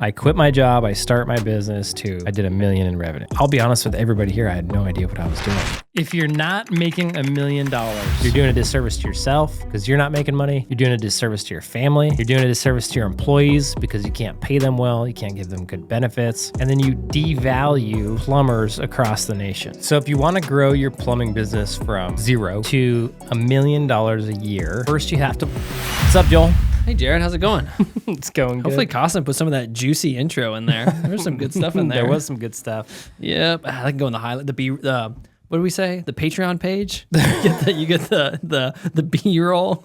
I quit my job, I start my business to I did $1 million in revenue. I'll be honest with everybody here, I had no idea what I was doing. If you're not making $1 million, you're doing a disservice to yourself because you're not making money. You're doing a disservice to your family. You're doing a disservice to your employees because you can't pay them well. You can't give them good benefits. And then you devalue plumbers across the nation. So if you want to grow your plumbing business from zero to $1 million a year, first you have to... What's up, Joel? Hey, Jared, how's it going? It's going good. Hopefully Costin put some of that juicy intro in there. There's some good stuff in there. There was some good stuff. Yep. I can go in the highlight, what do we say? The Patreon page? You get the B-roll.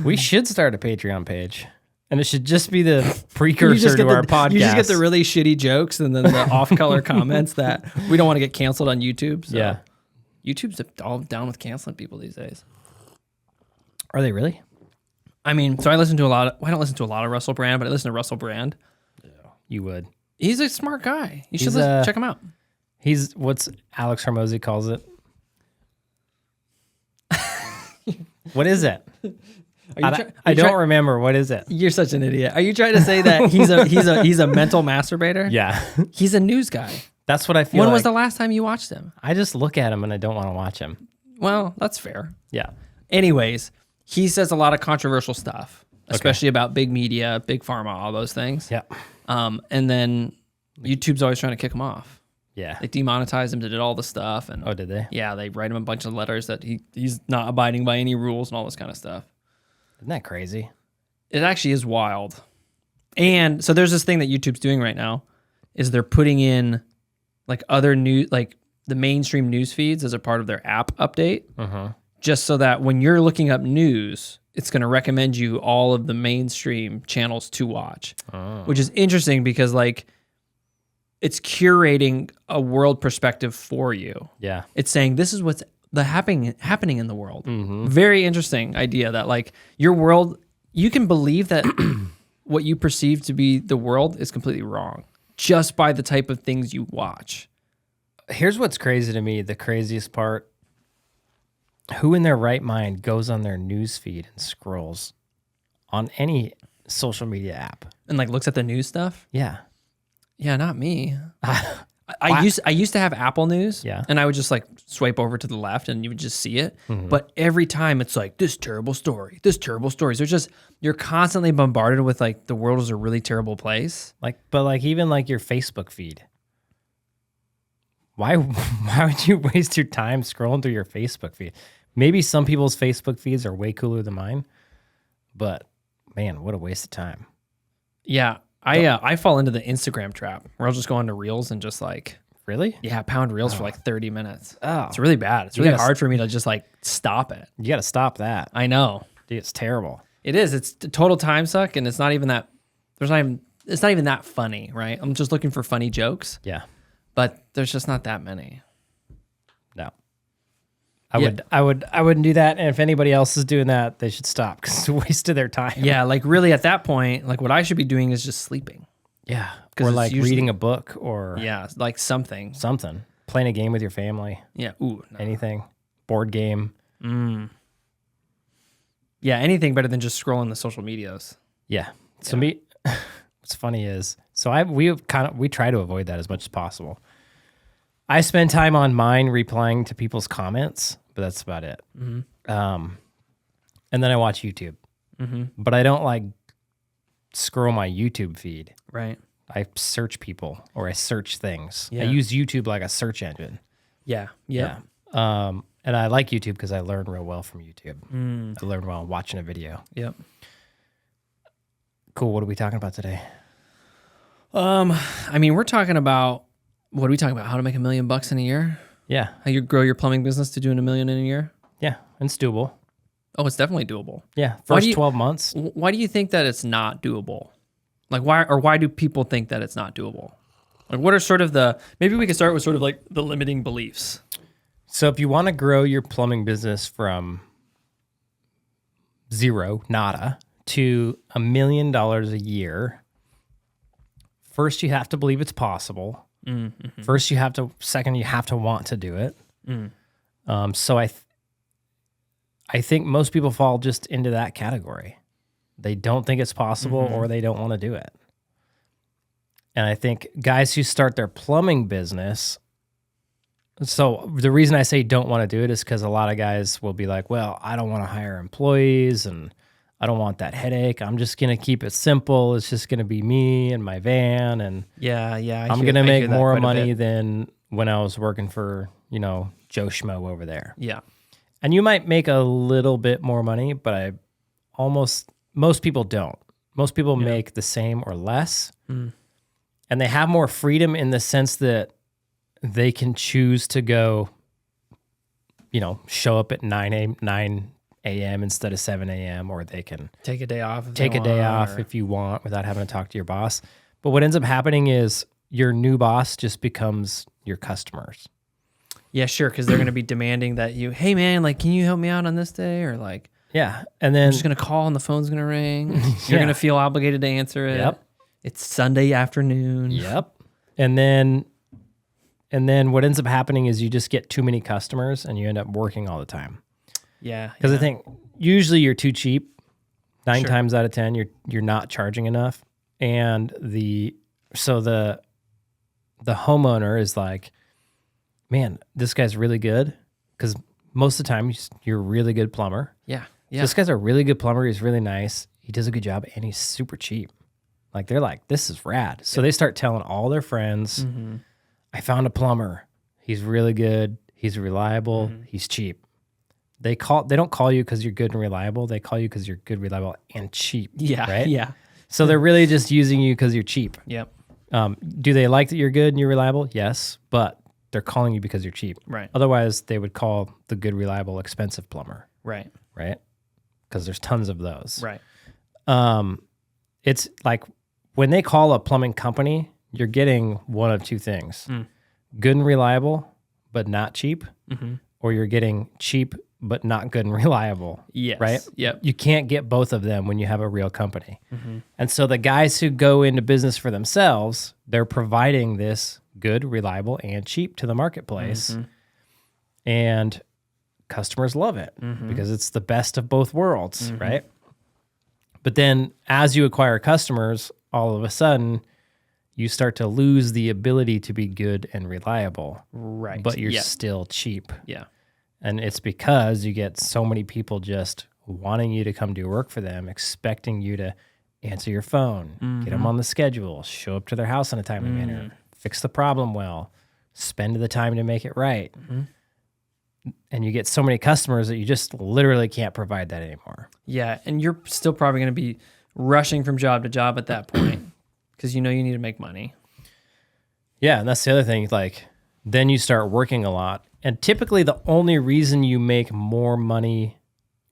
We should start a Patreon page. And it should just be the precursor to our podcast. You just get the really shitty jokes and then the off-color comments that we don't want to get canceled on YouTube. So. Yeah. YouTube's all down with canceling people these days. Are they really? I mean, so I don't listen to a lot of Russell Brand, but I listen to Russell Brand. Yeah, you would. He's a smart guy. You should check him out. He's what's Alex Hormozy calls it. What is it? I don't remember. What is it? You're such an idiot. Are you trying to say that he's a mental masturbator? Yeah. He's a news guy. That's what I feel. When was the last time you watched him? I just look at him and I don't want to watch him. Well, that's fair. Yeah. Anyways, he says a lot of controversial stuff, especially about big media, big pharma, all those things. Yeah. And then YouTube's always trying to kick him off. Yeah. They demonetized him, did all the stuff. And oh, did they? Yeah, they write him a bunch of letters that he's not abiding by any rules and all this kind of stuff. Isn't that crazy? It actually is wild. And so there's this thing that YouTube's doing right now is they're putting in like other news, like the mainstream news feeds as a part of their app update. Just so that when you're looking up news, it's going to recommend you all of the mainstream channels to watch, which is interesting because like it's curating a world perspective for you. Yeah. It's saying this is what's happening in the world. Very interesting idea that like your world, you can believe that what you perceive to be the world is completely wrong just by the type of things you watch. Here's what's crazy to me. The craziest part. Who in their right mind goes on their news feed and scrolls on any social media app and like looks at the news stuff? Yeah. Yeah, not me. I used to have Apple News, and I would just like swipe over to the left and you would just see it. But every time it's like this terrible story. So you're constantly bombarded with like the world is a really terrible place. But even like your Facebook feed. Why would you waste your time scrolling through your Facebook feed? Maybe some people's Facebook feeds are way cooler than mine, but man, what a waste of time. Yeah, I fall into the Instagram trap where I'll just go onto Reels and just like really, pound Reels for like 30 minutes. Oh, it's really bad. It's really hard for me to just like stop it. You got to stop that. I know, dude. It's terrible. It is. It's a total time suck, and it's not even that. It's not even that funny, right? I'm just looking for funny jokes. Yeah, but there's just not that many. No. I wouldn't do that, and if anybody else is doing that, they should stop because it's a waste of their time. Yeah, like really at that point, like what I should be doing is just sleeping. Yeah, or like reading a book or like something, playing a game with your family. Yeah, anything, board game. Yeah, anything better than just scrolling the social medias. Yeah. So what's funny is we try to avoid that as much as possible. I spend time on mine replying to people's comments, but that's about it. And then I watch YouTube. But I don't like scroll my YouTube feed. Right. I search people or I search things. Yeah. I use YouTube like a search engine. Yeah. And I like YouTube because I learn real well from YouTube. I learn while watching a video. Yep. Cool. What are we talking about today? I mean, we're talking about. What are we talking about? How to make $1 million in a year? Yeah. How you grow your plumbing business to doing $1 million in a year? Yeah, it's doable. Oh, it's definitely doable. Yeah, first 12 months. Why do you think that it's not doable? Like why do people think that it's not doable? Like what are sort of maybe we could start with sort of like the limiting beliefs. So if you want to grow your plumbing business from zero, nada, to $1 million a year, first you have to believe it's possible. First, you have to want to do it. So I think most people fall just into that category. They don't think it's possible or they don't want to do it. And I think guys who start their plumbing business, so the reason I say don't want to do it is because a lot of guys will be like, well, I don't want to hire employees and I don't want that headache. I'm just going to keep it simple. It's just going to be me and my van. And I'm going to make more money than when I was working for, Joe Schmo over there. Yeah. And you might make a little bit more money, but most people don't. Most people make the same or less. And they have more freedom in the sense that they can choose to go, show up at 9 a.m. instead of 7 a.m. or they can take a day off if you want without having to talk to your boss. But what ends up happening is your new boss just becomes your customers. Yeah, sure, because they're going to be demanding that hey man, like, can you help me out on this day? Or like, yeah, and then I'm just going to call and the phone's going to ring. You're going to feel obligated to answer it. Yep. It's Sunday afternoon. Yep. And then what ends up happening is you just get too many customers and you end up working all the time. Yeah. Because I think usually you're too cheap. 9 times out of 10, you're not charging enough. And the homeowner is like, man, this guy's really good. Because most of the time you're a really good plumber. Yeah. So this guy's a really good plumber. He's really nice. He does a good job and he's super cheap. Like they're like, this is rad. So they start telling all their friends, I found a plumber. He's really good. He's reliable. He's cheap. They don't call you because you're good and reliable. They call you because you're good, reliable, and cheap. Yeah. Right? Yeah. So they're really just using you because you're cheap. Yep. Do they like that you're good and you're reliable? Yes, but they're calling you because you're cheap. Right. Otherwise, they would call the good, reliable, expensive plumber. Right. Right? Because there's tons of those. Right. It's like when they call a plumbing company, you're getting one of two things. Good and reliable, but not cheap. Or you're getting cheap, but not good and reliable. Yes. Right? Yep. You can't get both of them when you have a real company. And so the guys who go into business for themselves, they're providing this good, reliable, and cheap to the marketplace. And customers love it because it's the best of both worlds, right? But then as you acquire customers, all of a sudden you start to lose the ability to be good and reliable. Right. But you're still cheap. Yeah. And it's because you get so many people just wanting you to come do work for them, expecting you to answer your phone, get them on the schedule, show up to their house in a timely manner, fix the problem well, spend the time to make it right. And you get so many customers that you just literally can't provide that anymore. Yeah, and you're still probably going to be rushing from job to job at that point because you need to make money. Yeah, and that's the other thing. Like, then you start working a lot. And typically the only reason you make more money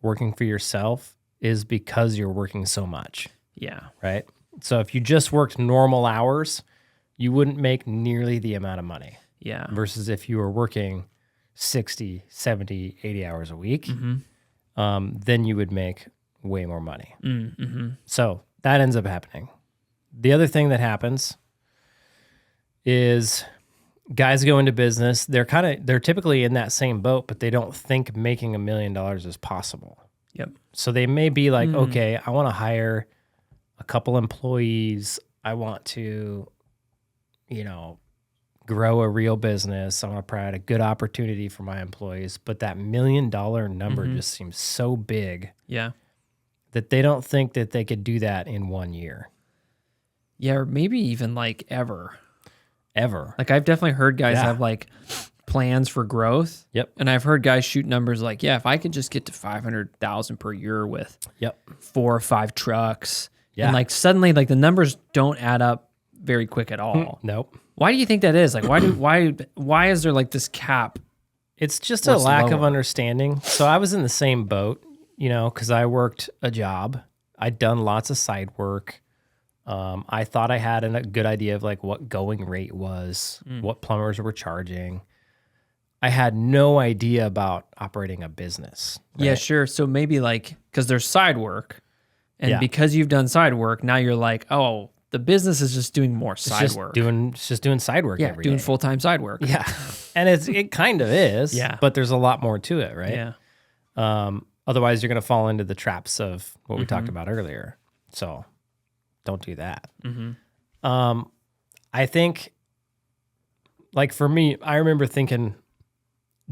working for yourself is because you're working so much. Yeah. Right? So if you just worked normal hours, you wouldn't make nearly the amount of money. Yeah. Versus if you were working 60, 70, 80 hours a week, then you would make way more money. So that ends up happening. The other thing that happens is guys go into business. They're typically in that same boat, but they don't think making $1 million is possible. Yep. So they may be like, okay, I want to hire a couple employees. I want to, grow a real business. I want to provide a good opportunity for my employees. But that $1 million number just seems so big. Yeah. That they don't think that they could do that in 1 year. Yeah, or maybe even like ever. Like I've definitely heard guys have like plans for growth. Yep. And I've heard guys shoot numbers like, yeah, if I could just get to 500,000 per year with 4 or 5 trucks. Yeah. And like suddenly like the numbers don't add up very quick at all. Nope. Why do you think that is? Like why is there like this cap? It's just a lack of understanding. So I was in the same boat, because I worked a job. I'd done lots of side work. I thought I had a good idea of like what going rate was, what plumbers were charging. I had no idea about operating a business. Right? Yeah, sure. So maybe like, because there's side work and because you've done side work, now you're like, oh, the business is just doing more side work. It's just doing side work every day. Doing full-time side work. Yeah. And it kind of is. Yeah. But there's a lot more to it, right? Yeah. Otherwise, you're going to fall into the traps of what we talked about earlier. So don't do that. I think, like for me, I remember thinking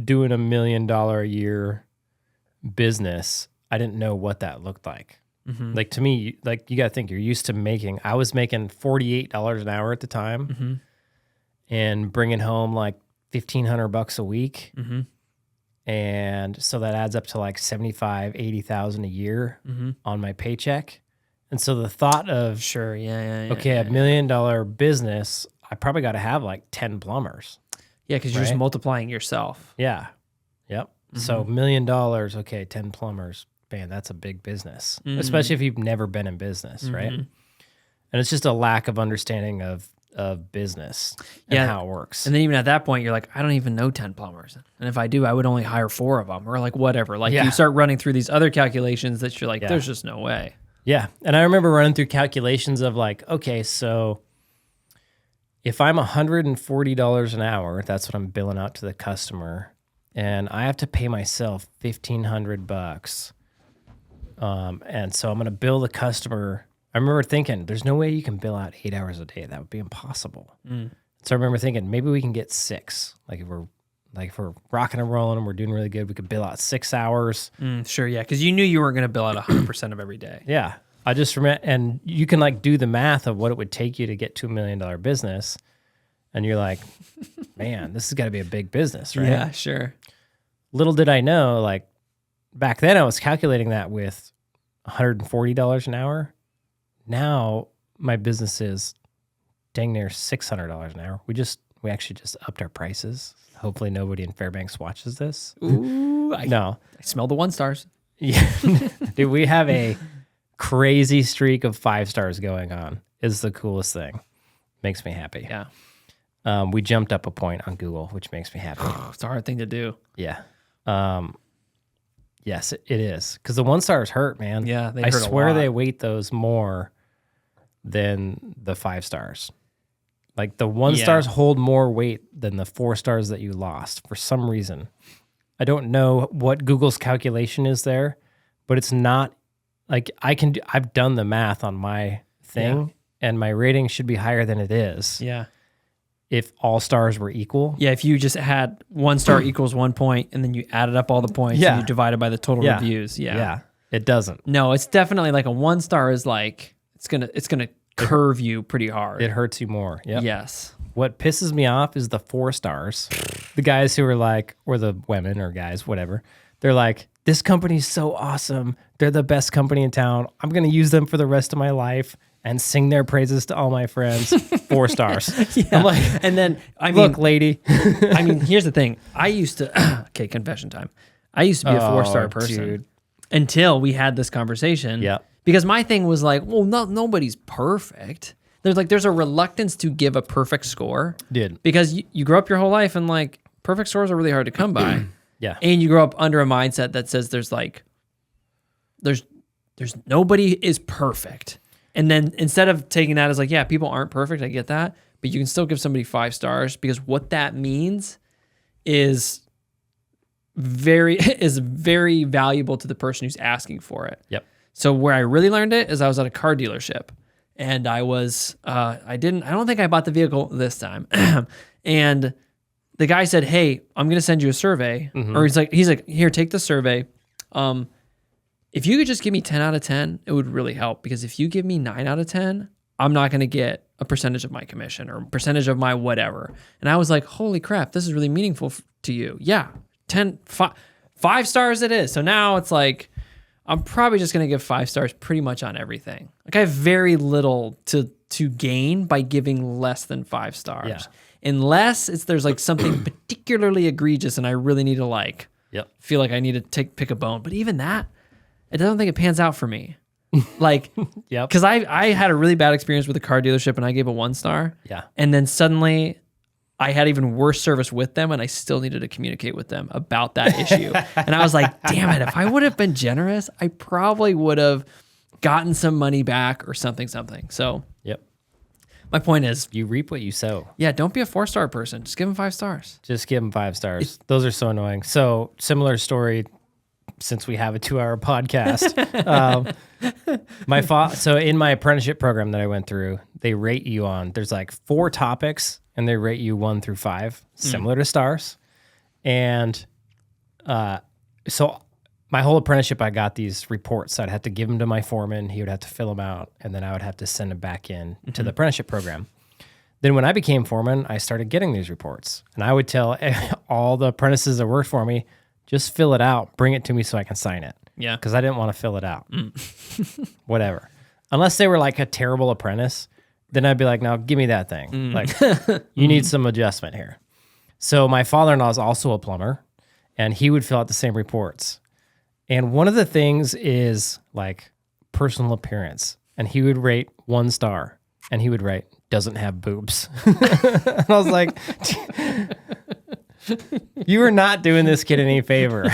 doing $1 million a year business. I didn't know what that looked like. Like to me, like you got to think you're used to making, I was making $48 an hour at the time and bringing home like $1,500 a week. And so that adds up to like 75, 80,000 a year on my paycheck. And so the thought of, okay, $1 million business, I probably got to have like 10 plumbers. Yeah, because you're just multiplying yourself. Yeah. Yep. So $1 million, okay, 10 plumbers. Man, that's a big business, especially if you've never been in business, right? And it's just a lack of understanding of business and how it works. And then even at that point, you're like, I don't even know 10 plumbers. And if I do, I would only hire 4 of them or like whatever. Like you start running through these other calculations that you're like, there's just no way. Yeah. And I remember running through calculations of like, okay, so if I'm $140 an hour, that's what I'm billing out to the customer, and I have to pay myself $1,500. And so I'm going to bill the customer. I remember thinking, there's no way you can bill out 8 hours a day. That would be impossible. So I remember thinking, maybe we can get 6. Like if we're rocking and rolling and we're doing really good, we could bill out 6 hours. Sure, yeah, because you knew you weren't going to bill out 100% of every day. Yeah, I just remember, and you can like do the math of what it would take you to get to $1 million business, and you're like, man, this has got to be a big business, right? Yeah, sure. Little did I know, like back then I was calculating that with $140 an hour. Now my business is dang near $600 an hour. We actually just upped our prices. Hopefully nobody in Fairbanks watches this. Ooh, I smell the 1 stars. Yeah, dude, we have a crazy streak of 5 stars going on. It's the coolest thing. Makes me happy. Yeah. We jumped up a point on Google, which makes me happy. It's a hard thing to do. Yeah. Yes, it is. Because the 1 stars hurt, man. Yeah, they I hurt swear a lot. they weight those more than the 5 stars. Like the 1 stars hold more weight than the 4 stars that you lost for some reason. I don't know what Google's calculation is there, but it's not like I've done the math on my thing and my rating should be higher than it is. Yeah. If all stars were equal. Yeah, if you just had 1 star equals 1 point and then you added up all the points and you divided by the total reviews. Yeah. Yeah. It doesn't. No, it's definitely like a 1 star is like it's gonna curve you pretty hard. It hurts you more. Yep. Yes. What pisses me off is the 4 stars. The guys who are like, or the women or guys, whatever. They're like, this company's so awesome. They're the best company in town. I'm going to use them for the rest of my life and sing their praises to all my friends. 4 stars. I'm like, and then, look, lady. I mean, here's the thing. I used to, okay, confession time. I used to be a 4-star person dude. until we had this conversation. Yeah. Because my thing was like, well, nobody's perfect. There's a reluctance to give a perfect score. Dude. Because you grow up your whole life and like perfect scores are really hard to come by. Yeah. And you grow up under a mindset that says there's nobody is perfect. And then instead of taking that as like, yeah, people aren't perfect, I get that, but you can still give somebody 5 stars because what that means is very valuable to the person who's asking for it. Yep. So where I really learned it is I was at a car dealership and I was, I don't think I bought the vehicle this time. And the guy said, hey, I'm going to send you a survey. Or he's like, here, take the survey. If you could just give me 10 out of 10, it would really help because if you give me 9 out of 10, I'm not going to get a percentage of my commission or percentage of my whatever. And I was like, holy crap, this is really meaningful to you. Yeah. 5 stars it is. So now it's like, I'm probably just going to give 5 stars pretty much on everything. Like I have very little to gain by giving less than 5 stars. Yeah. Unless there's like something particularly egregious and I really need to like feel like I need to pick a bone. But even that, I don't think it pans out for me. Like, because I had a really bad experience with a car dealership and I gave a 1 star. Yeah. And then suddenly I had even worse service with them and I still needed to communicate with them about that issue. And I was like, damn it, if I would have been generous, I probably would have gotten some money back or something. So my point is, you reap what you sow. Yeah, don't be a 4-star person. Just give them 5 stars. Just give them 5 stars. Those are so annoying. So similar story since we have a 2-hour podcast. So in my apprenticeship program that I went through, they rate you on, there's like 4 topics and they rate you 1 through 5, similar to stars. And so my whole apprenticeship, I got these reports. I'd have to give them to my foreman. He would have to fill them out. And then I would have to send them back in to the apprenticeship program. Then when I became foreman, I started getting these reports. And I would tell all the apprentices that worked for me, just fill it out, bring it to me so I can sign it. Yeah. Because I didn't want to fill it out. Whatever. Unless they were like a terrible apprentice, then I'd be like, now give me that thing. Like, you need some adjustment here. So my father-in-law is also a plumber, and he would fill out the same reports. And one of the things is like personal appearance. And he would rate 1 star, and he would write, doesn't have boobs. And I was like, you are not doing this kid any favor.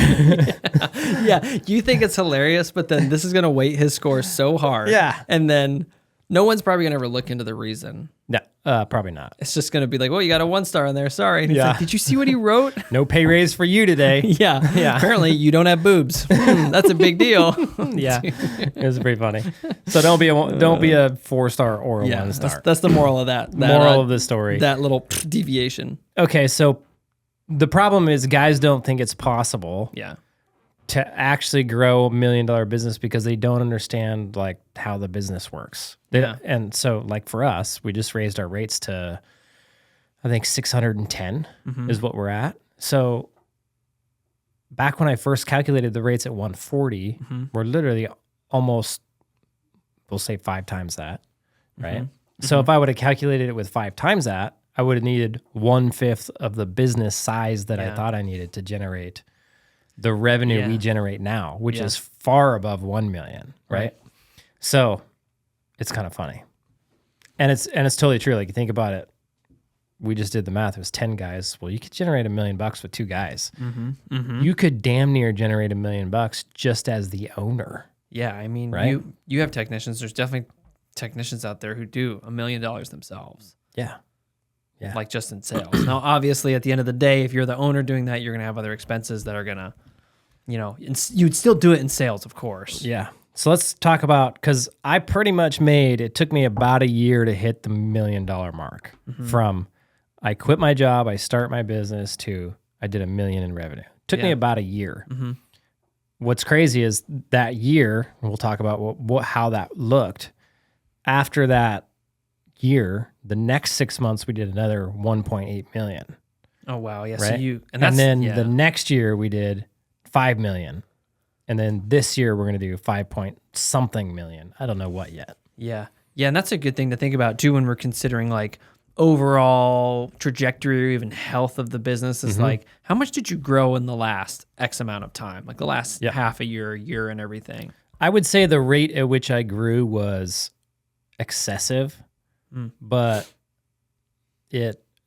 Yeah, you think it's hilarious, but then this is going to weight his score so hard. Yeah. And then no one's probably going to ever look into the reason. No, probably not. It's just going to be like, well, you got a 1 star in there. Sorry. And he's Yeah. like, did you see what he wrote? No pay raise for you today. Yeah. Yeah. Apparently you don't have boobs. That's a big deal. Yeah, it was pretty funny. So don't be a 4-star or a 1-star. That's the moral of that. Moral of the story. That little deviation. Okay, so the problem is guys don't think it's possible Yeah. to actually grow $1 million business because they don't understand like how the business works. Yeah. And so like for us, we just raised our rates to, I think 610 is what we're at. So back when I first calculated the rates at 140, we're literally almost, we'll say 5 times that, right? So if I would have calculated it with 5 times that, I would have needed 1/5 of the business size that I thought I needed to generate the revenue we generate now, which is far above 1 million, right? So it's kind of funny. And it's totally true. Like you think about it, we just did the math. It was 10 guys. Well, you could generate $1 million with 2 guys. You could damn near generate $1 million just as the owner. Yeah, I mean, Right? you have technicians. There's definitely technicians out there who do $1 million themselves. Yeah. Yeah. Like just in sales. Now, obviously, at the end of the day, if you're the owner doing that, you're going to have other expenses that are going to, you'd still do it in sales, of course. Yeah. So let's talk about, because I pretty much it took me about a year to hit the $1 million mark from I quit my job, I start my business to I did $1 million in revenue. Took me about a year. What's crazy is that year, and we'll talk about how that looked. After that year, the next 6 months, we did another 1.8 million. Oh, wow. Yeah. Right? So and then the next year we did 5 million. And then this year we're going to do 5 point something million. I don't know what yet. Yeah. Yeah. And that's a good thing to think about too when we're considering like overall trajectory or even health of the business is like, how much did you grow in the last X amount of time? Like the last half a year and everything. I would say the rate at which I grew was excessive, but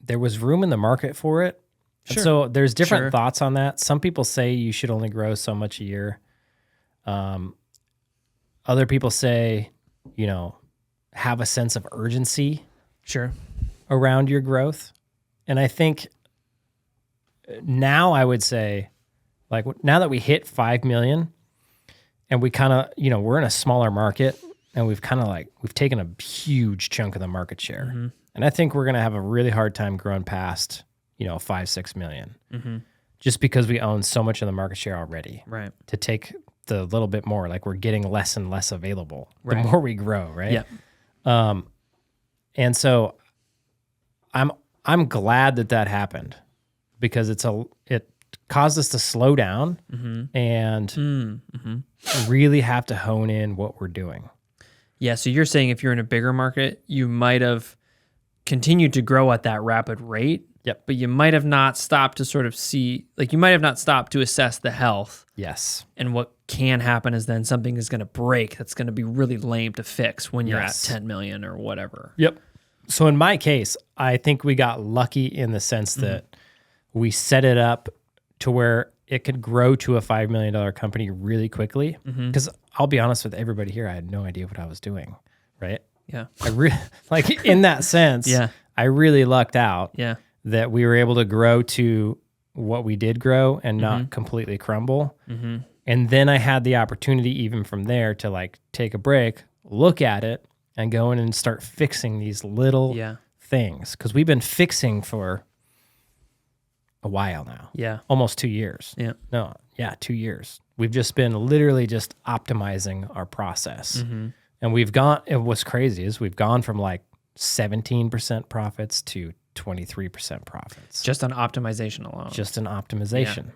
there was room in the market for it. Sure. And so there's different thoughts on that. Some people say you should only grow so much a year. Other people say, have a sense of urgency around your growth. And I think now I would say, like, now that we hit 5 million and we kind of, we're in a smaller market and we've taken a huge chunk of the market share. And I think we're going to have a really hard time growing past, 5-6 million, just because we own so much of the market share already. Right. To take the little bit more, like we're getting less and less available the more we grow, right? Yeah. And so I'm glad that happened because it caused us to slow down and really have to hone in what we're doing. Yeah. So you're saying if you're in a bigger market, you might have continued to grow at that rapid rate. Yep. But you might have not stopped to sort of see, like you might have not stopped to assess the health. Yes. And what can happen is then something is going to break that's going to be really lame to fix when you're at 10 million or whatever. Yep. So in my case, I think we got lucky in the sense that we set it up to where it could grow to a $5 million company really quickly. Because I'll be honest with everybody here, I had no idea what I was doing, right? Yeah. Like in that sense, I really lucked out. Yeah. That we were able to grow to what we did grow and not completely crumble. And then I had the opportunity even from there to like take a break, look at it, and go in and start fixing these little things. Because we've been fixing for a while now. Yeah. Almost 2 years. Yeah. No, yeah, 2 years. We've just been literally just optimizing our process. And what's crazy is we've gone from like 17% profits to 23% profits. Just on optimization alone. Just an optimization.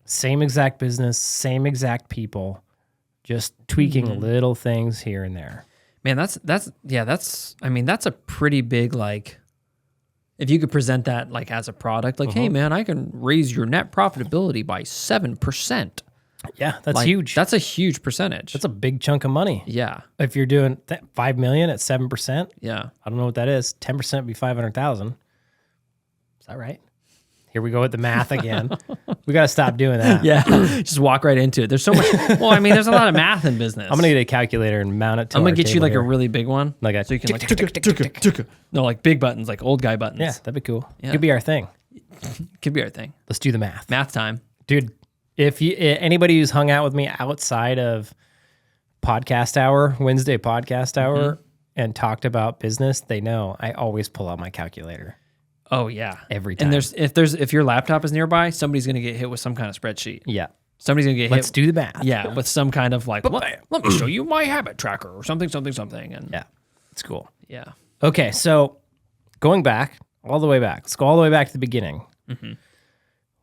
Same exact business, same exact people, just tweaking little things here and there. Man, that's a pretty big, like, if you could present that like as a product, like, hey man, I can raise your net profitability by 7%. Yeah, that's like, huge. That's a huge percentage. That's a big chunk of money. Yeah. If you're doing 5 million at 7%, Yeah. I don't know what that is. 10% would be 500,000. Is that right? Here we go with the math again. We got to stop doing that. Yeah. Just walk right into it. There's so much. Well, I mean, there's a lot of math in business. I'm going to get a calculator and mount it to I'm our going to get you table like here. a really big one. Like a so you can like, tick, tick, tick, tick, tick, tick. no, like big buttons, like old guy buttons. Yeah, that'd be cool. Yeah. Could be our thing. Could be our thing. Let's do the math. Math time. Dude, if anybody who's hung out with me outside of podcast hour, Wednesday podcast hour, and talked about business, they know I always pull out my calculator. Oh yeah. Every time. And if your laptop is nearby, somebody's going to get hit with some kind of spreadsheet. Yeah. Somebody's going to get Let's hit. do the math. Yeah, with some kind of like, let me show you my habit tracker or something. And Yeah. It's cool. yeah. Okay, so going back, all the way back. Let's go all the way back to the beginning.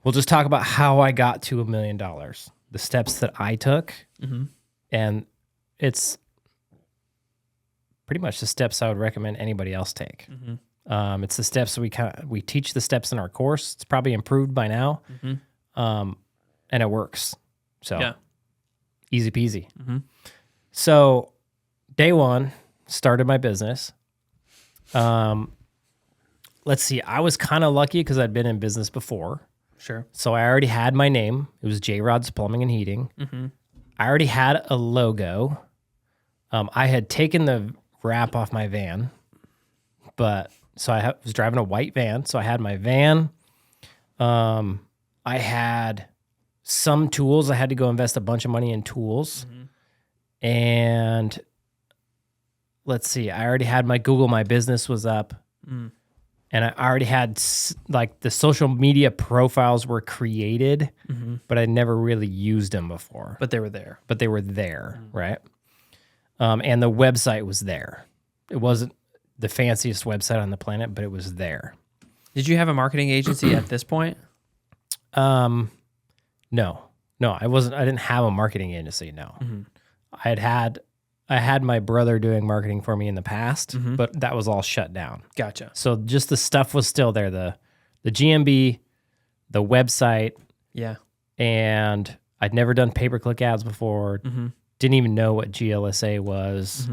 We'll just talk about how I got to $1 million, the steps that I took, and it's pretty much the steps I would recommend anybody else take. It's the steps that we teach the steps in our course. It's probably improved by now, and it works. So easy peasy. So day one, started my business. Let's see. I was kind of lucky because I'd been in business before. Sure. So I already had my name. It was J Rod's Plumbing and Heating. I already had a logo. I had taken the wrap off my van, so I was driving a white van. So I had my van. I had some tools. I had to go invest a bunch of money in tools. And let's see. I already had my Google My Business was up. And I already had like the social media profiles were created, but I never really used them before. But they were there. Right? And the website was there. It wasn't the fanciest website on the planet, but it was there. Did you have a marketing agency at this point? No, I wasn't. I didn't have a marketing agency. No, I had my brother doing marketing for me in the past, but that was all shut down. Gotcha. So just the stuff was still there. The GMB, the website. Yeah. And I'd never done pay-per-click ads before. Didn't even know what GLSA was.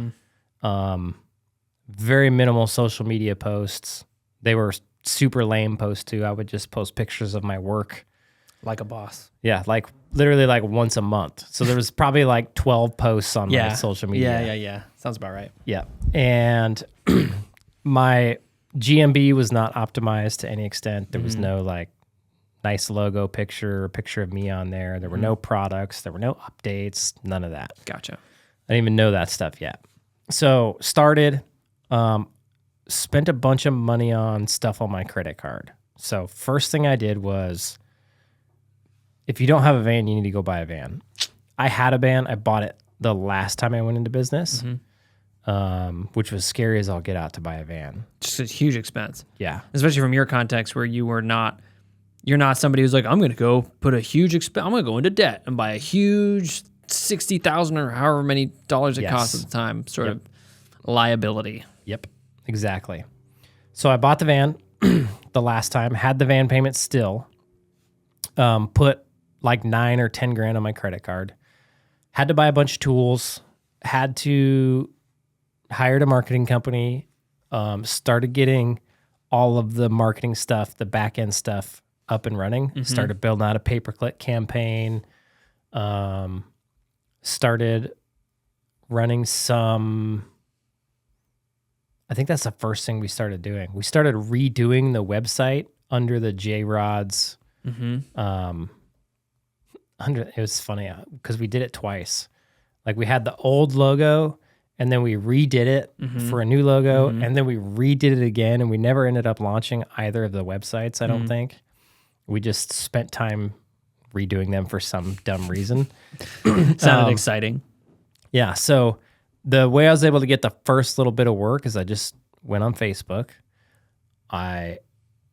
Very minimal social media posts. They were super lame posts too. I would just post pictures of my work. Like a boss. Yeah, like literally like once a month. So there was probably like 12 posts on my social media. Yeah. Sounds about right. Yeah. And my GMB was not optimized to any extent. There was no like nice logo picture of me on there. There were no products. There were no updates. None of that. Gotcha. I didn't even know that stuff yet. So started, spent a bunch of money on stuff on my credit card. So first thing I did was, if you don't have a van, you need to go buy a van. I had a van. I bought it the last time I went into business, which was scary as all get out to buy a van. Just a huge expense. Yeah. Especially from your context where you're not somebody who's like, I'm going to go put a huge I'm going to go into debt and buy a huge $60,000 or however many dollars it costs at the time sort of liability. Yep, exactly. So I bought the van the last time, had the van payment still, put like 9 or 10 grand on my credit card, had to buy a bunch of tools, had to hire a marketing company, started getting all of the marketing stuff, the back end stuff up and running, started building out a pay-per-click campaign, started running some, I think that's the first thing we started doing. We started redoing the website under the J-Rod's It was funny because we did it twice. Like we had the old logo and then we redid it for a new logo and then we redid it again and we never ended up launching either of the websites, I don't think. We just spent time redoing them for some dumb reason. Sounded exciting. Yeah. So the way I was able to get the first little bit of work is I just went on Facebook. I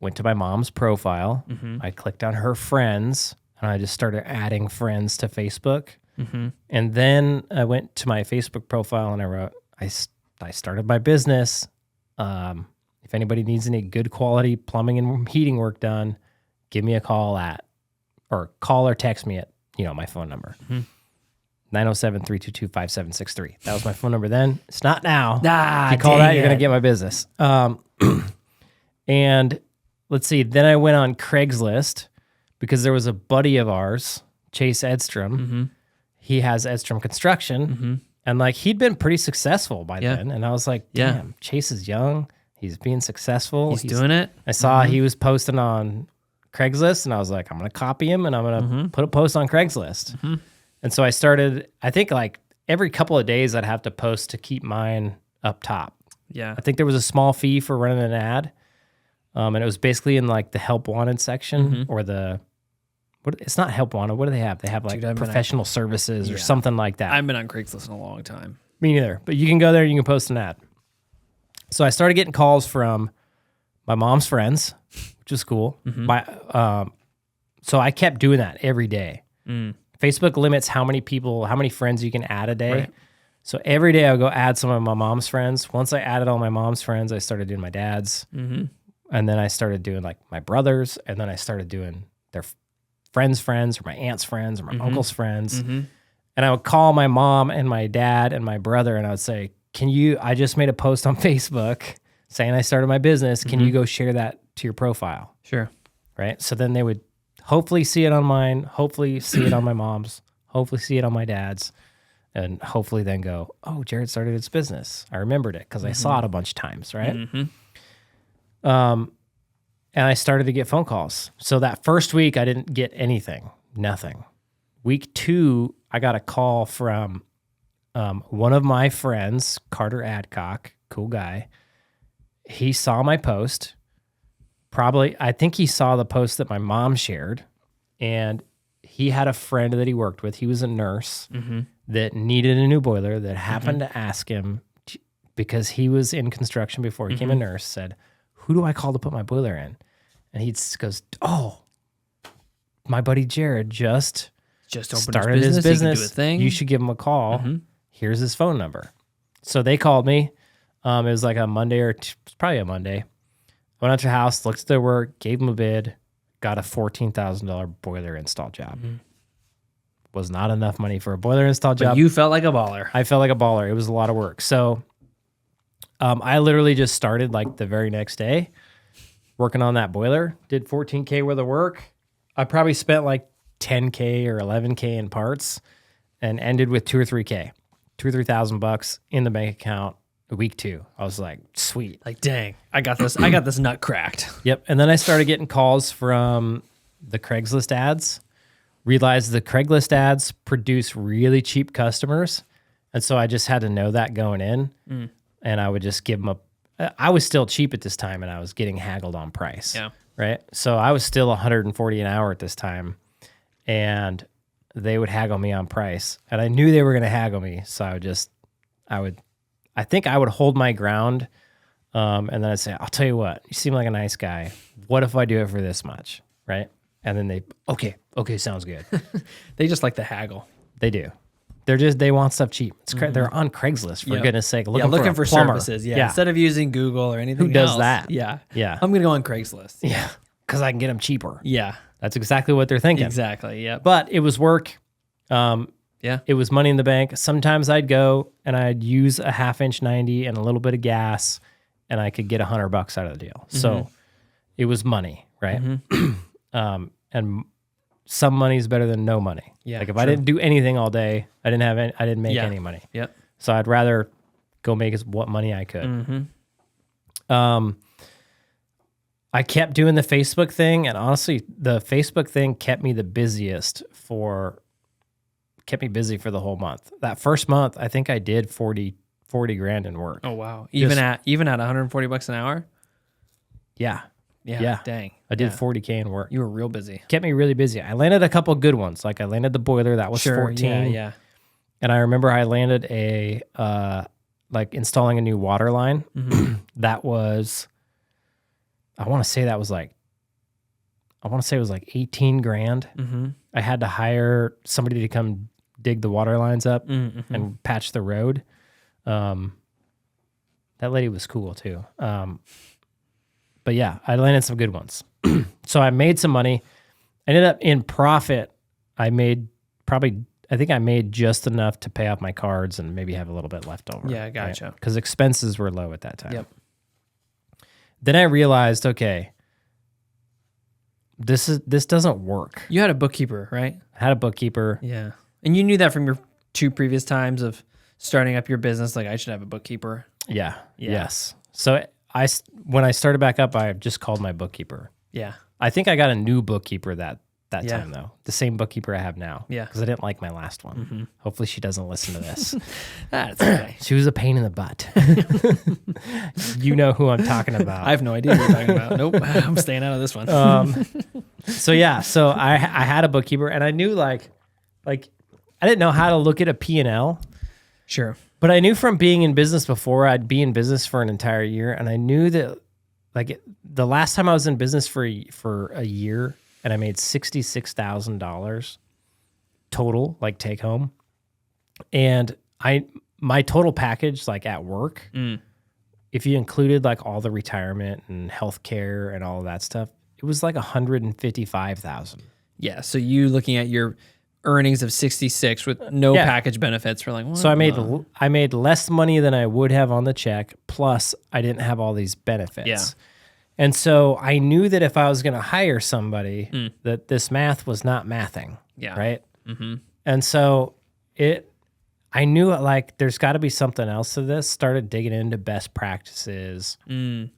went to my mom's profile. I clicked on her friends and I just started adding friends to Facebook. And then I went to my Facebook profile and I wrote, I started my business. If anybody needs any good quality plumbing and heating work done, give me a call or call or text me at, my phone number. 907-322-5763. That was my phone number then. It's not now. If you call that, you're going to get my business. And let's see. Then I went on Craigslist because there was a buddy of ours, Chase Edstrom. He has Edstrom Construction. And like he'd been pretty successful by then. And I was like, damn, Chase is young. He's being successful. He's doing it. I saw he was posting on Craigslist and I was like, I'm going to copy him and I'm going to put a post on Craigslist. And so I started, I think like every couple of days I'd have to post to keep mine up top. Yeah. I think there was a small fee for running an ad. And it was basically in like the help wanted section or it's not help wanted. What do they have? They have like professional services or something like that. I haven't been on Craigslist in a long time. Me neither. But you can go there and you can post an ad. So I started getting calls from my mom's friends, which was cool. So I kept doing that every day. Facebook limits how many friends you can add a day. Right. So every day I would go add some of my mom's friends. Once I added all my mom's friends, I started doing my dad's. And then I started doing like my brothers. And then I started doing their friends' friends or my aunt's friends or my uncle's friends. And I would call my mom and my dad and my brother and I would say, I just made a post on Facebook saying I started my business. Can you go share that to your profile? Sure. Right. So then they would hopefully see it on mine, hopefully see it on my mom's, hopefully see it on my dad's, and hopefully then go, oh, Jared started his business. I remembered it because I saw it a bunch of times, right? And I started to get phone calls. So that first week, I didn't get anything, nothing. Week 2, I got a call from one of my friends, Carter Adcock, cool guy. He saw my post. I think he saw the post that my mom shared, and he had a friend that he worked with. He was a nurse that needed a new boiler that happened to ask him, because he was in construction before he became a nurse, said, who do I call to put my boiler in? And he goes, oh, my buddy Jared just started his business. You should give him a call. Here's his phone number. So they called me. It was like a Monday probably a Monday. Went out to the house, looked at their work, gave them a bid, got a $14,000 boiler install job. Was not enough money for a boiler install job. But you felt like a baller. I felt like a baller. It was a lot of work. So I literally just started like the very next day working on that boiler, did $14K worth of work. I probably spent like $10K or $11K in parts and ended with $2,000 or $3,000, $2,000 or $3,000 in the bank account. Week 2, I was like, sweet. Like, dang, I got this. I got this nut cracked. Yep. And then I started getting calls from the Craigslist ads. Realized the Craigslist ads produce really cheap customers. And so I just had to know that going in. And I would just give them I was still cheap at this time and I was getting haggled on price. Yeah. Right. So I was still $140 an hour at this time. And they would haggle me on price. And I knew they were going to haggle me. So I think I would hold my ground, and then I'd say, I'll tell you what, you seem like a nice guy. What if I do it for this much, right? And then okay, sounds good. They just like the haggle. They do. They want stuff cheap. They're on Craigslist, for goodness sake, looking for services, instead of using Google or anything Who does that? Yeah. I'm going to go on Craigslist. Yeah, because I can get them cheaper. Yeah. That's exactly what they're thinking. Exactly, yeah. But it was work. It was money in the bank. Sometimes I'd go and I'd use a 1/2-inch 90 and a little bit of gas, and I could get $100 out of the deal. So it was money, right? And some money is better than no money. Yeah, like if I didn't do anything all day, I didn't make any money. Yep. So I'd rather go make what money I could. I kept doing the Facebook thing, and honestly, the Facebook thing kept me busy for the whole month. That first month, I think I did 40 grand in work. Oh wow. Even at $140 an hour? Yeah. Yeah. Dang. I did 40K in work. You were real busy. Kept me really busy. I landed a couple good ones. Like I landed the boiler, that was 14. Yeah. And I remember I landed like installing a new water line. Mm-hmm. That was, I want to say it was like 18 grand. Mm-hmm. I had to hire somebody to come dig the water lines up and patch the road. That lady was cool too. But yeah, I landed some good ones. So I made some money. I ended up in profit. I think I made just enough to pay off my cards and maybe have a little bit left over. Yeah, gotcha. Because expenses were low at that time. Yep. Then I realized, okay, this doesn't work. You had a bookkeeper, right? I had a bookkeeper. Yeah. And you knew that from your 2 previous times of starting up your business, like I should have a bookkeeper. Yeah. Yes. So when I started back up, I just called my bookkeeper. Yeah. I think I got a new bookkeeper that time though. The same bookkeeper I have now. Yeah. Because I didn't like my last one. Mm-hmm. Hopefully she doesn't listen to this. That's okay. She was a pain in the butt. You know who I'm talking about. I have no idea what you're talking about. Nope. I'm staying out of this one. So I had a bookkeeper, and I knew like I didn't know how to look at a P&L. Sure. But I knew from being in business before, I'd be in business for an entire year, and I knew that the last time I was in business for a year, and I made $66,000 total, like take home, and my total package, like at work, if you included like all the retirement and healthcare and all of that stuff, it was like $155,000. Yeah. So you looking at your earnings of 66 with no package benefits for like, what? So I made less money than I would have on the check, plus I didn't have all these benefits. Yeah. And so I knew that if I was going to hire somebody, that this math was not mathing. Yeah. Right. Mm-hmm. And so I knew like there's got to be something else to this. Started digging into best practices,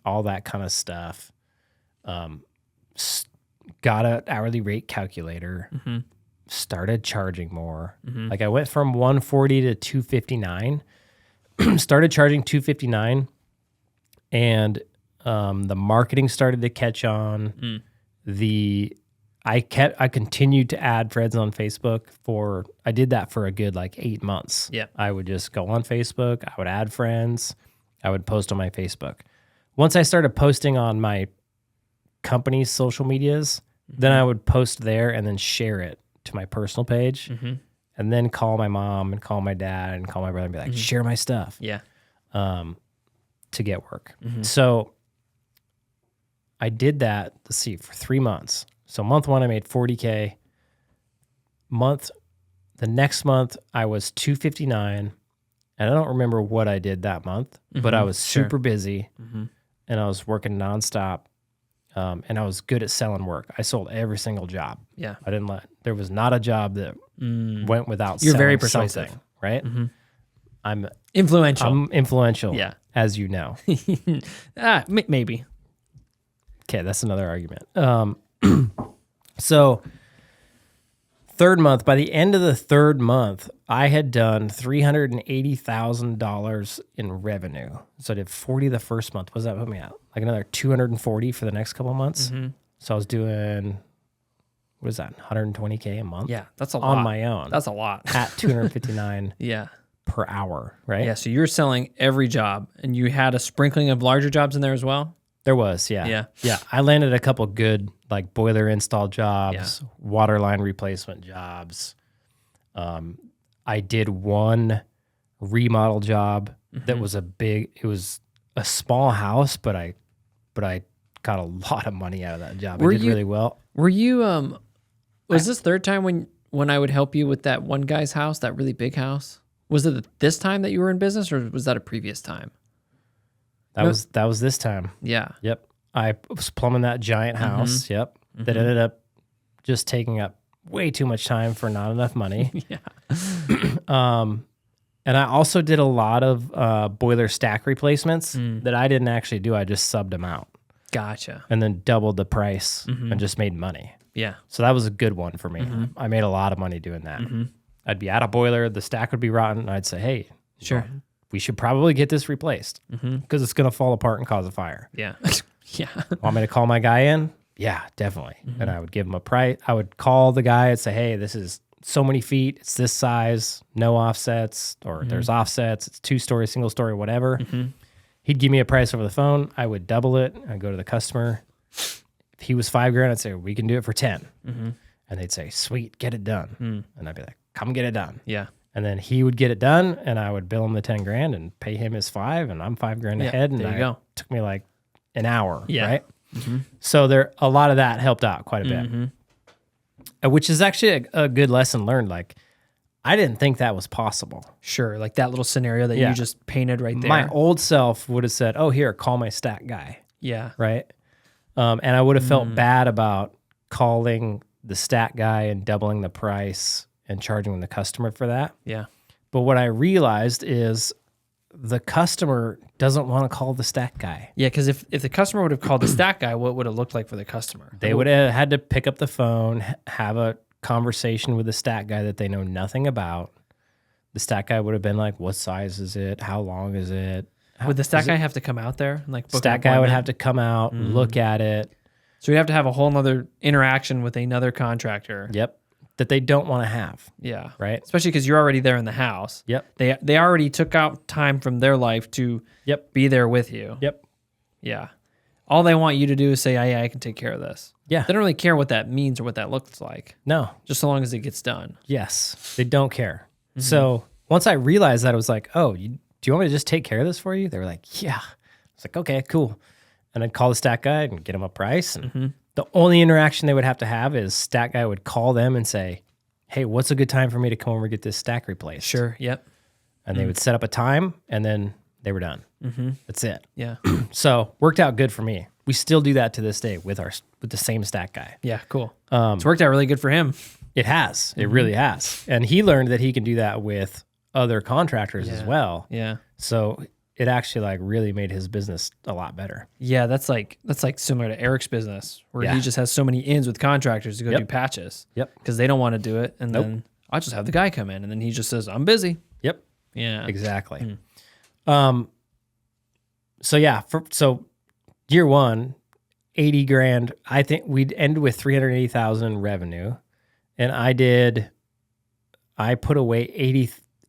all that kind of stuff. Got an hourly rate calculator. Mm-hmm. Started charging more. Mm-hmm. Like I went from 140 to 259. Started charging 259, and the marketing started to catch on. I continued to add friends on Facebook I did that for a good like 8 months. Yeah. I would just go on Facebook, I would add friends, I would post on my Facebook. Once I started posting on my company's social medias, then I would post there and then share it to my personal page, and then call my mom and call my dad and call my brother and be like, share my stuff. Yeah. To get work. So I did that, let's see, for 3 months. So month 1, I made 40K. The next month, I was 259. And I don't remember what I did that month, but I was super busy, and I was working nonstop. And I was good at selling work. I sold every single job. Yeah. There was not a job that went without You're selling very persuasive. something, right? I'm influential. Yeah. As you know. Maybe. Okay, that's another argument. So third month, by the end of the third month, I had done $380,000 in revenue. So I did 40 the first month. What does that put me at? Like another 240 for the next couple of months. So I was doing, what is that, 120K a month? Yeah, that's a lot. On my own. That's a lot. At $259 yeah. per hour, right? Yeah, so you're selling every job, and you had a sprinkling of larger jobs in there as well? There was, yeah. Yeah. Yeah, I landed a couple good like boiler install jobs, water line replacement jobs. I did one remodel job that was it was a small house, but I got a lot of money out of that job. I did really well. Were you was this third time when I would help you with that one guy's house, that really big house? Was it this time that you were in business, or was that a previous time? That was this time. Yeah. Yep. I was plumbing that giant house. Yep. That ended up just taking up way too much time for not enough money. Yeah. And I also did a lot of boiler stack replacements that I didn't actually do. I just subbed them out. Gotcha. and then doubled the price and just made money. Yeah. So that was a good one for me. I made a lot of money doing that. I'd be at a boiler, the stack would be rotten, and I'd say, hey, Sure. we should probably get this replaced because it's going to fall apart and cause a fire. Yeah. Yeah. Want me to call my guy in? Yeah, definitely. And I would give him a price. I would call the guy and say, hey, this is so many feet. It's this size, no offsets, or there's offsets. It's 2-story, single story, whatever. He'd give me a price over the phone. I would double it. I'd go to the customer. If he was $5,000, I'd say, we can do it for 10. And they'd say, sweet, get it done. And I'd be like, come get it done. Yeah. And then he would get it done, and I would bill him the $10,000 and pay him his $5,000, and I'm $5,000 ahead. And there you go. Took me like an hour, Yeah. right? So a lot of that helped out quite a bit, which is actually a good lesson learned. Like, I didn't think that was possible. Sure. Like that little scenario that you just painted right there. My old self would have said, oh, here, call my stack guy, Yeah. right? And I would have felt bad about calling the stack guy and doubling the price and charging the customer for that. Yeah. But what I realized is the customer doesn't want to call the stack guy. Yeah, because if the customer would have called the stack guy, what would it look like for the customer? They would have had to pick up the phone, have a conversation with the stack guy that they know nothing about. The stack guy would have been like, what size is it? How long is it? Would the stack guy have to come out there? And like book an Stack guy would appointment? have to come out, look at it. So we'd have to have a whole nother interaction with another contractor. Yep. That they don't want to have. Yeah. Right. Especially because you're already there in the house. Yep. They already took out time from their life to be there with you. Yep. Yeah. All they want you to do is say, yeah, I can take care of this. Yeah. They don't really care what that means or what that looks like. No. Just so long as it gets done. Yes. They don't care. So once I realized that, I was like, oh, do you want me to just take care of this for you? They were like, yeah. I was like, okay, cool. And I'd call the stack guy and get him a price. And the only interaction they would have to have is stack guy would call them and say, hey, what's a good time for me to come over and get this stack replaced? Sure. Yep. And they would set up a time, and then they were done. That's it. Yeah. So worked out good for me. We still do that to this day with the same stack guy. Yeah. Cool. It's worked out really good for him. It has. It really has. And he learned that he can do that with other contractors as well. Yeah. So it actually like really made his business a lot better. Yeah, that's like similar to Eric's business, where he just has so many ins with contractors to go do patches. Yep. Because they don't want to do it, and then I'll just have the guy come in, and then he just says, "I'm busy." Yep. Yeah. Exactly. So yeah, so year one, 80 grand. I think we'd end with 380,000 revenue, and I put away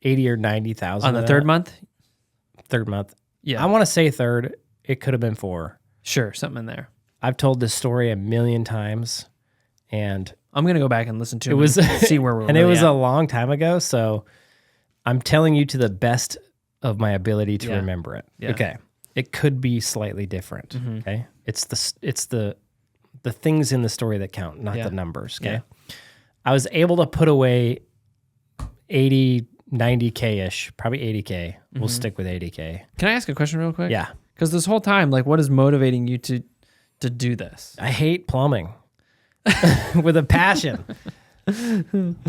80 or 90,000 On the third month. Third month. Yeah. I want to say third. It could have been 4. Sure, something in there. I've told this story a million times, and I'm gonna go back and listen to it was and see where we're. and really it was at. a long time ago. So I'm telling you to the best of my ability to remember it. Yeah. Okay, it could be slightly different. Okay, it's the things in the story that count, not the numbers. Okay, I was able to put away 80, 90K ish, probably 80K. We'll stick with 80K. Can I ask a question real quick? Yeah. Because this whole time, like, what is motivating you to do this? I hate plumbing with a passion.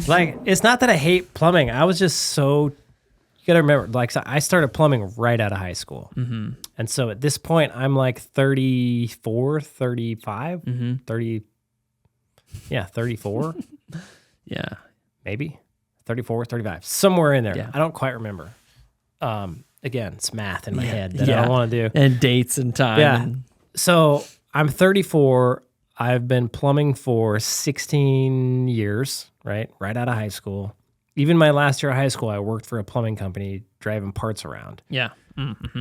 Like, it's not that I hate plumbing. I was just so, you got to remember, like, so I started plumbing right out of high school. And so at this point, I'm like 34, 35, 30, 34, Yeah. maybe 34, 35, somewhere in there. Yeah. I don't quite remember. Again, it's math in my head that I don't want to do. And dates and time. Yeah. and- So I'm 34. I've been plumbing for 16 years, right out of high school. Even my last year of high school, I worked for a plumbing company driving parts around. yeah.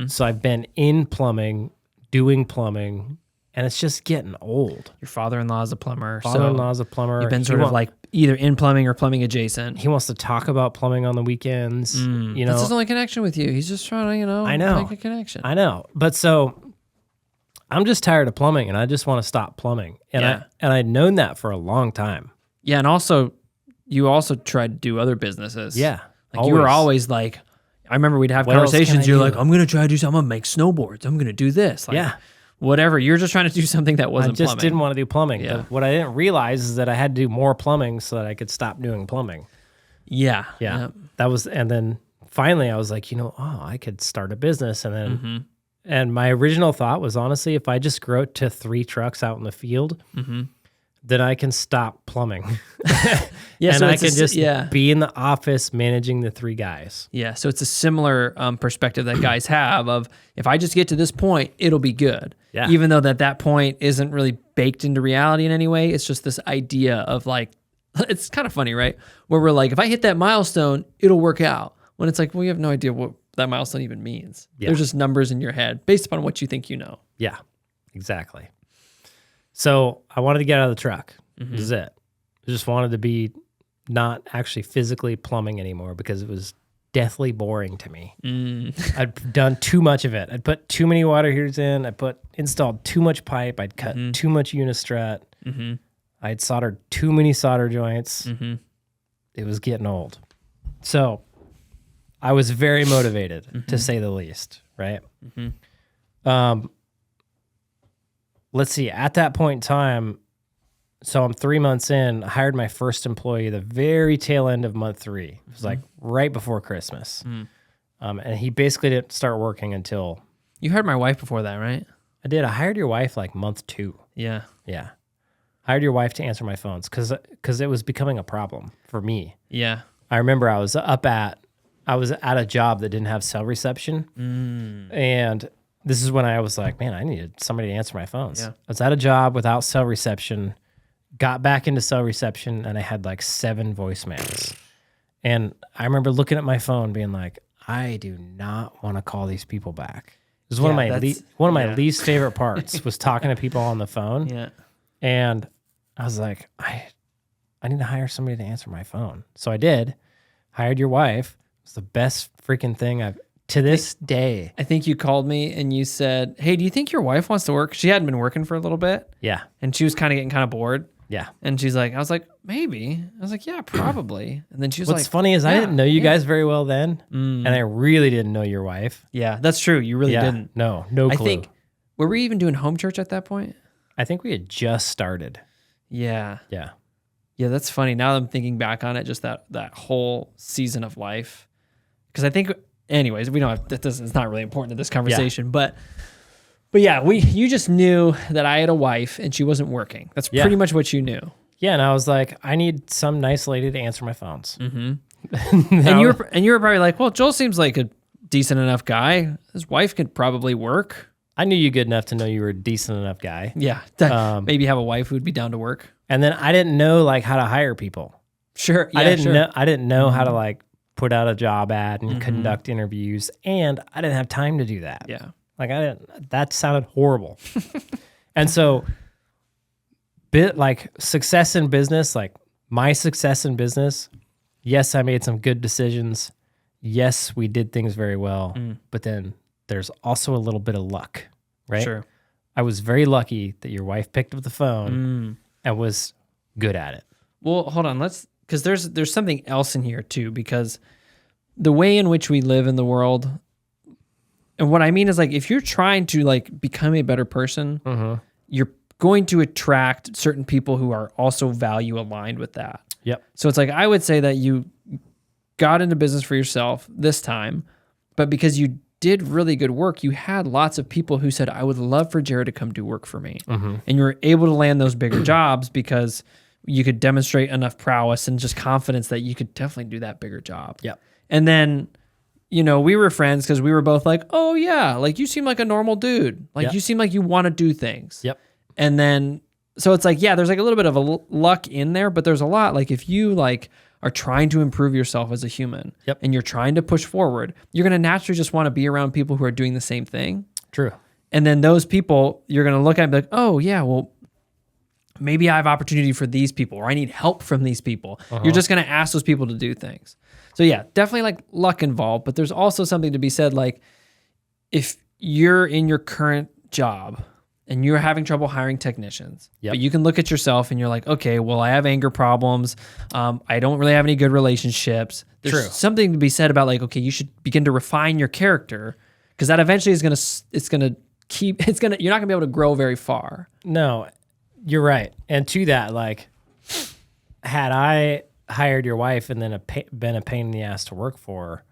So I've been in plumbing, doing plumbing, and it's just getting old. Your father-in-law is a plumber. Father-in-law's a plumber. You've been sort of like either in plumbing or plumbing adjacent. He wants to talk about plumbing on the weekends. You That's know, his only connection with you. He's just trying to, I know. make a connection. I know. But so I'm just tired of plumbing, and I just want to stop plumbing. And I'd known that for a long time. Yeah, and also, you also tried to do other businesses. Yeah. Like you were always like, I remember we'd have What else can conversations. I You're do? like, I'm going to try to do something. I'm going to make snowboards. I'm going to do this. Like, Yeah. Whatever. You're just trying to do something that I wasn't just plumbing. didn't want to do plumbing. Yeah. But what I didn't realize is that I had to do more plumbing so that I could stop doing plumbing. Yeah. Yeah. Yep. That was, and then finally I was like, I could start a business. And then And my original thought was honestly, if I just grow it to 3 trucks out in the field, then I can stop plumbing. Yeah, and so I can just yeah. be in the office managing the 3 guys. Yeah, so it's a similar perspective that guys have of, if I just get to this point, it'll be good. Yeah. Even though that point isn't really baked into reality in any way. It's just this idea of like, it's kind of funny, right? Where we're like, if I hit that milestone, it'll work out. When it's like, well, you have no idea what that milestone even means. Yeah. There's just numbers in your head based upon what you think you know. Yeah, exactly. So I wanted to get out of the truck. This is it. I just wanted to be not actually physically plumbing anymore because it was deathly boring to me. I'd done too much of it. I'd put too many water heaters in. Installed too much pipe. I'd cut too much unistrut. I'd soldered too many solder joints. It was getting old. So I was very motivated, to say the least, right? Let's see. At that point in time, so I'm 3 months in, I hired my first employee the very tail end of month 3. It was like right before Christmas. And he basically didn't start working until... You hired my wife before that, right? I did. I hired your wife like month 2. Yeah. Yeah. Hired your wife to answer my phones because it was becoming a problem for me. Yeah. I remember I was at a job that didn't have cell reception. And this is when I was like, man, I needed somebody to answer my phones. Yeah. I was at a job without cell reception, got back into cell reception, and I had like 7 voicemails. And I remember looking at my phone being like, I do not want to call these people back. It was one of my least favorite parts was talking to people on the phone. Yeah. And I was like, I need to hire somebody to answer my phone. So I did. Hired your wife. It was the best freaking thing to this day. I think you called me and you said, hey, do you think your wife wants to work? She hadn't been working for a little bit. Yeah. And she was kind of getting kind of bored. Yeah. And I was like, maybe. I was like, yeah, probably. And then she was What's funny is I didn't know you yeah. guys very well then. And I really didn't know your wife. Yeah, that's true. You really didn't. No clue. I think, were we even doing home church at that point? I think we had just started. Yeah. Yeah. Yeah, that's funny. Now that I'm thinking back on it, just that whole season of life. Because I think, anyways, we don't have, it's not really important to this conversation, but yeah, you just knew that I had a wife and she wasn't working. That's pretty much what you knew. Yeah, and I was like, I need some nice lady to answer my phones. And you were probably like, well, Joel seems like a decent enough guy. His wife could probably work. I knew you good enough to know you were a decent enough guy. Yeah, maybe have a wife who would be down to work. And then I didn't know like how to hire people. Sure, yeah, I didn't know how to like put out a job ad and conduct interviews, and I didn't have time to do that. Yeah, like that sounded horrible. And so, success in business, like my success in business. Yes, I made some good decisions. Yes, we did things very well, but then there's also a little bit of luck, right? Sure. I was very lucky that your wife picked up the phone and was good at it. Well, hold on. Because there's something else in here too, because the way in which we live in the world, and what I mean is like, if you're trying to like become a better person, you're going to attract certain people who are also value aligned with that. Yep. So it's like, I would say that you got into business for yourself this time, but because you did really good work, you had lots of people who said, I would love for Jared to come do work for me. And you were able to land those bigger jobs because you could demonstrate enough prowess and just confidence that you could definitely do that bigger job. Yep. And then, we were friends because we were both like, oh yeah, like you seem like a normal dude. Like you seem like you want to do things. Yep. And then, so it's like, yeah, there's like a little bit of a luck in there, but there's a lot. Like if you like are trying to improve yourself as a human and you're trying to push forward, you're going to naturally just want to be around people who are doing the same thing. True. And then those people, you're going to look at and be like, oh yeah, well, maybe I have opportunity for these people, or I need help from these people. You're just going to ask those people to do things. So yeah, definitely like luck involved, but there's also something to be said. Like if you're in your current job and you're having trouble hiring technicians, but you can look at yourself and you're like, okay, well, I have anger problems. I don't really have any good relationships. There's something to be said about like, okay, you should begin to refine your character, because that eventually is going to, you're not gonna be able to grow very far. No, you're right. And to that, like, had I hired your wife and then been a pain in the ass to work for,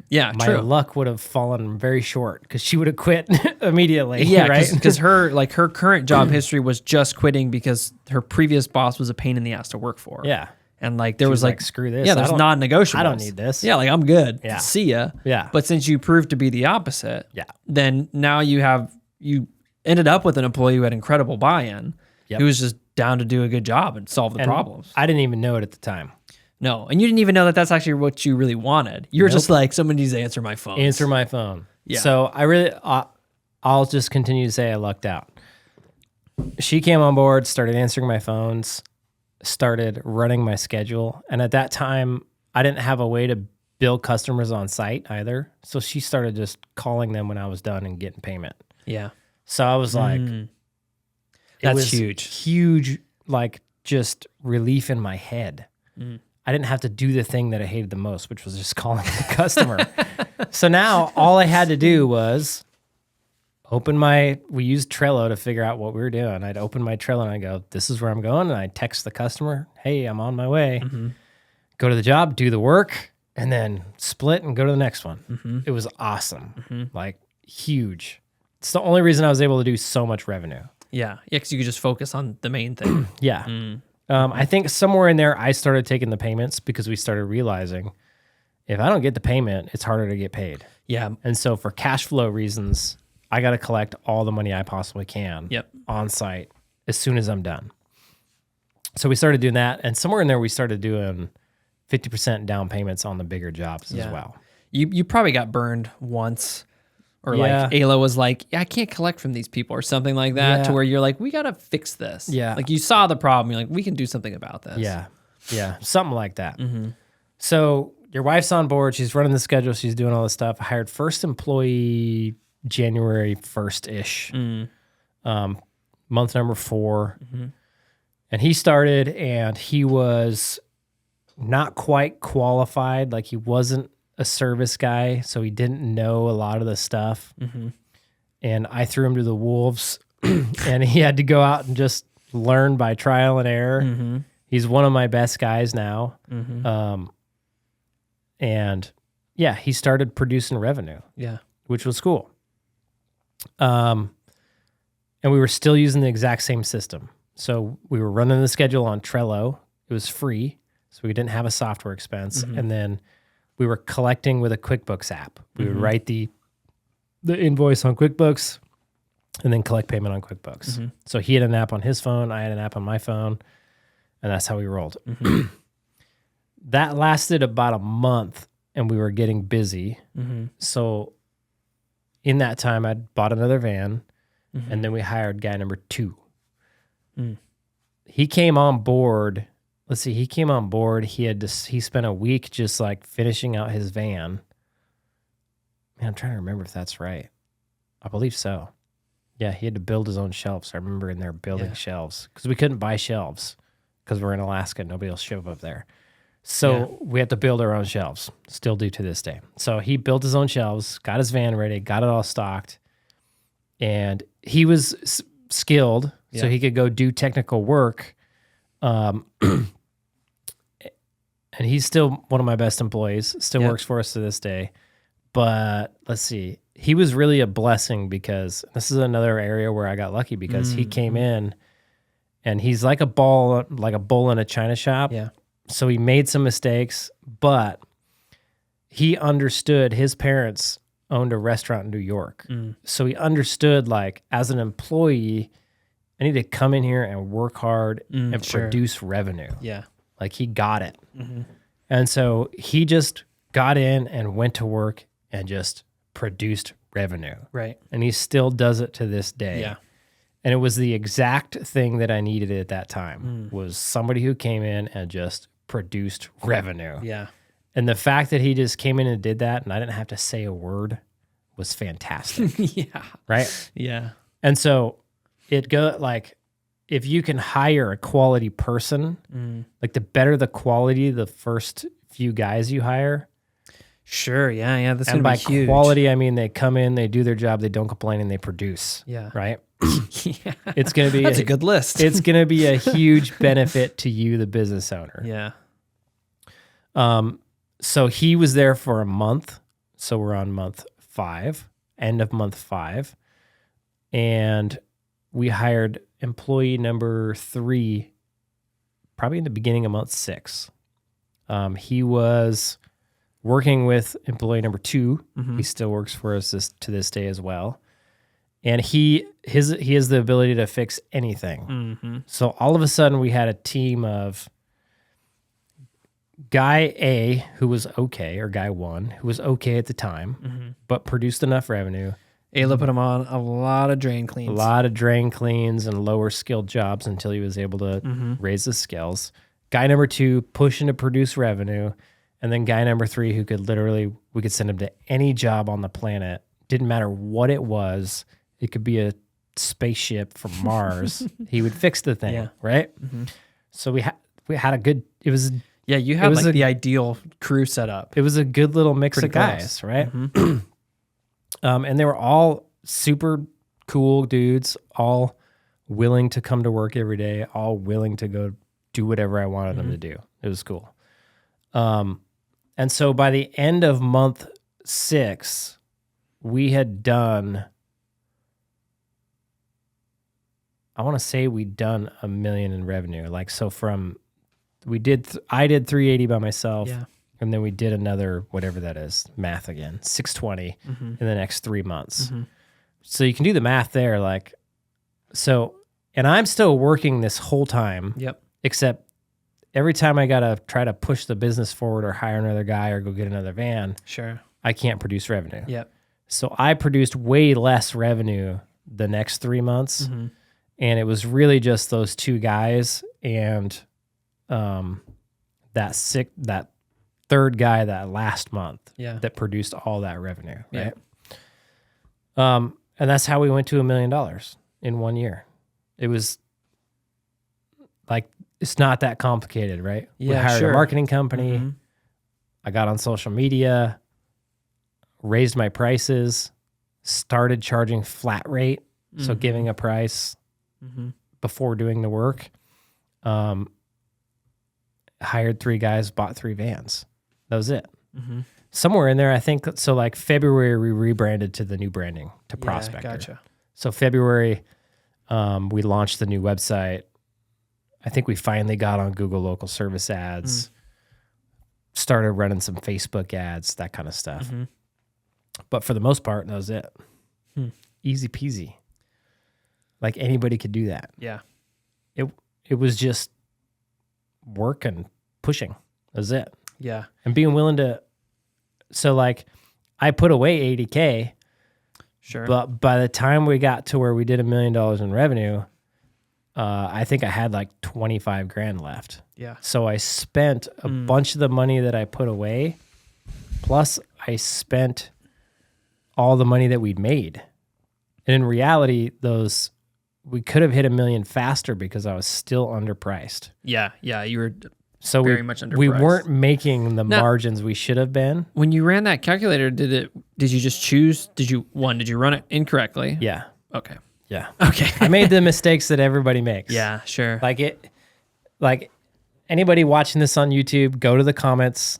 Yeah, my true. luck would have fallen very short because she would have quit immediately. Yeah, right? because her current job history was just quitting because her previous boss was a pain in the ass to work for. Yeah. And like there She was like screw this. Yeah, I there's don't- non-negotiables. I don't need this. Yeah, like I'm good. Yeah. See ya. Yeah. But since you proved to be the opposite, Yeah. then now you ended up with an employee who had incredible buy-in, Yep. who was just down to do a good job and solve the And problems. I didn't even know it at the time. No, and you didn't even know that that's actually what you really wanted. You were just like, someone needs to answer my phone. Answer my phone. Yeah. So I really, I'll just continue to say I lucked out. She came on board, started answering my phones, started running my schedule. And at that time, I didn't have a way to bill customers on site either. So she started just calling them when I was done and getting payment. Yeah. So I was like, That's was huge. Huge, like just relief in my head. I didn't have to do the thing that I hated the most, which was just calling the customer. So now all I had to do was we used Trello to figure out what we were doing. I'd open my Trello and I go, this is where I'm going. And I'd text the customer, hey, I'm on my way. Go to the job, do the work, and then split and go to the next one. It was awesome. Like huge. It's the only reason I was able to do so much revenue. Yeah. Yeah, because you could just focus on the main thing. Yeah. I think somewhere in there, I started taking the payments because we started realizing if I don't get the payment, it's harder to get paid. Yeah. And so for cash flow reasons, I got to collect all the money I possibly can on site as soon as I'm done. So we started doing that. And somewhere in there, we started doing 50% down payments on the bigger jobs as well. You probably got burned once. Or Yeah. like Ayla was like, I can't collect from these people or something like that, Yeah. to where you're like, we got to fix this. Yeah. Like you saw the problem. You're like, we can do something about this. Yeah. Yeah. Something like that. So your wife's on board. She's running the schedule. She's doing all this stuff. I hired first employee January 1st-ish, month number 4. And he started and he was not quite qualified. Like he wasn't a service guy, so he didn't know a lot of the stuff. And I threw him to the wolves and he had to go out and just learn by trial and error. He's one of my best guys now. And yeah, he started producing revenue, which was cool. And we were still using the exact same system. So we were running the schedule on Trello. It was free, so we didn't have a software expense. And then we were collecting with a QuickBooks app. We would write the invoice on QuickBooks and then collect payment on QuickBooks. So he had an app on his phone, I had an app on my phone, and that's how we rolled. That lasted about a month, and we were getting busy. So in that time, I'd bought another van, and then we hired guy number 2. He came on board. Let's see, he came on board. He spent a week just like finishing out his van. Man, I'm trying to remember if that's right. I believe so. Yeah, he had to build his own shelves. I remember in there building shelves because we couldn't buy shelves because we're in Alaska. Nobody will show up there. So we had to build our own shelves, still do to this day. So he built his own shelves, got his van ready, got it all stocked, and he was skilled, so he could go do technical work. And he's still one of my best employees, still works for us to this day. But let's see, he was really a blessing because this is another area where I got lucky because he came in and he's like a bull in a china shop. Yeah. So he made some mistakes, but he understood his parents owned a restaurant in New York. So he understood, like, as an employee, I need to come in here and work hard and produce revenue. Yeah. Like, he got it. And so he just got in and went to work and just produced revenue. Right. And he still does it to this day. Yeah. And it was the exact thing that I needed at that time, was somebody who came in and just produced revenue. Yeah. And the fact that he just came in and did that and I didn't have to say a word was fantastic. Yeah. Right? Yeah. And so it go like, if you can hire a quality person, like the better the quality, the first few guys you hire. Sure. Yeah. Yeah. That's And gonna by be huge. quality, I mean they come in, they do their job, they don't complain, and they produce. Yeah. Right? Yeah. It's going to be That's a good list. It's going to be a huge benefit to you, the business owner. Yeah. So he was there for a month So we're on month 5, end of month 5. And we hired employee number 3 probably in the beginning of month 6. He was working with employee number 2. He still works for us to this day as well. And he has the ability to fix anything. So all of a sudden we had a team of guy A, who was okay, or guy 1, who was okay at the time, but produced enough revenue. Ayla put him on a lot of drain cleans. A lot of drain cleans and lower skilled jobs until he was able to raise his skills. Guy number 2 pushing to produce revenue. And then guy number 3 who could literally, we could send him to any job on the planet. Didn't matter what it was. It could be a spaceship from Mars. He would fix the thing, right? So we had a good, it was... Yeah, you had like the ideal crew set up. It was a good little mix of close. guys, right? And they were all super cool dudes, all willing to come to work every day, all willing to go do whatever I wanted them to do. It was cool. And so by the end of month 6, we had done, I want to say we'd done $1 million in revenue. Like, so from, I did 380 by myself. Yeah. And then we did another, whatever that is, math again, 620 in the next 3 months. So you can do the math there. Like, so, and I'm still working this whole time. Yep. Except every time I got to try to push the business forward or hire another guy or go get another van, sure, I can't produce revenue. Yep. So I produced way less revenue the next 3 months. And it was really just those 2 guys and that third guy that last month that produced all that revenue, right? And that's how we went to $1 million in 1 year. It was like, it's not that complicated, right? Yeah, we hired sure. a marketing company. I got on social media, raised my prices, started charging flat rate, so giving a price before doing the work. Hired 3 guys, bought 3 vans. That was it. Somewhere in there, I think, so like February, we rebranded to the new branding, to Prospector. Gotcha. So February, we launched the new website. I think we finally got on Google Local Service Ads, started running some Facebook ads, that kind of stuff. But for the most part, that was it. Easy peasy. Like anybody could do that. Yeah. It was just work and pushing. That was it. Yeah. And being willing to, so like I put away $80K, sure, but by the time we got to where we did $1 million in revenue, I think I had like 25 grand left. Yeah. So I spent a bunch of the money that I put away, plus I spent all the money that we'd made. And in reality, we could have hit $1 million faster because I was still underpriced. Yeah. You were So very much underpriced. We weren't making the margins we should have been. When you ran that calculator, did you just choose? Did you run it incorrectly? Yeah. Okay. Yeah. Okay. I made the mistakes that everybody makes. Yeah, sure. Like anybody watching this on YouTube, go to the comments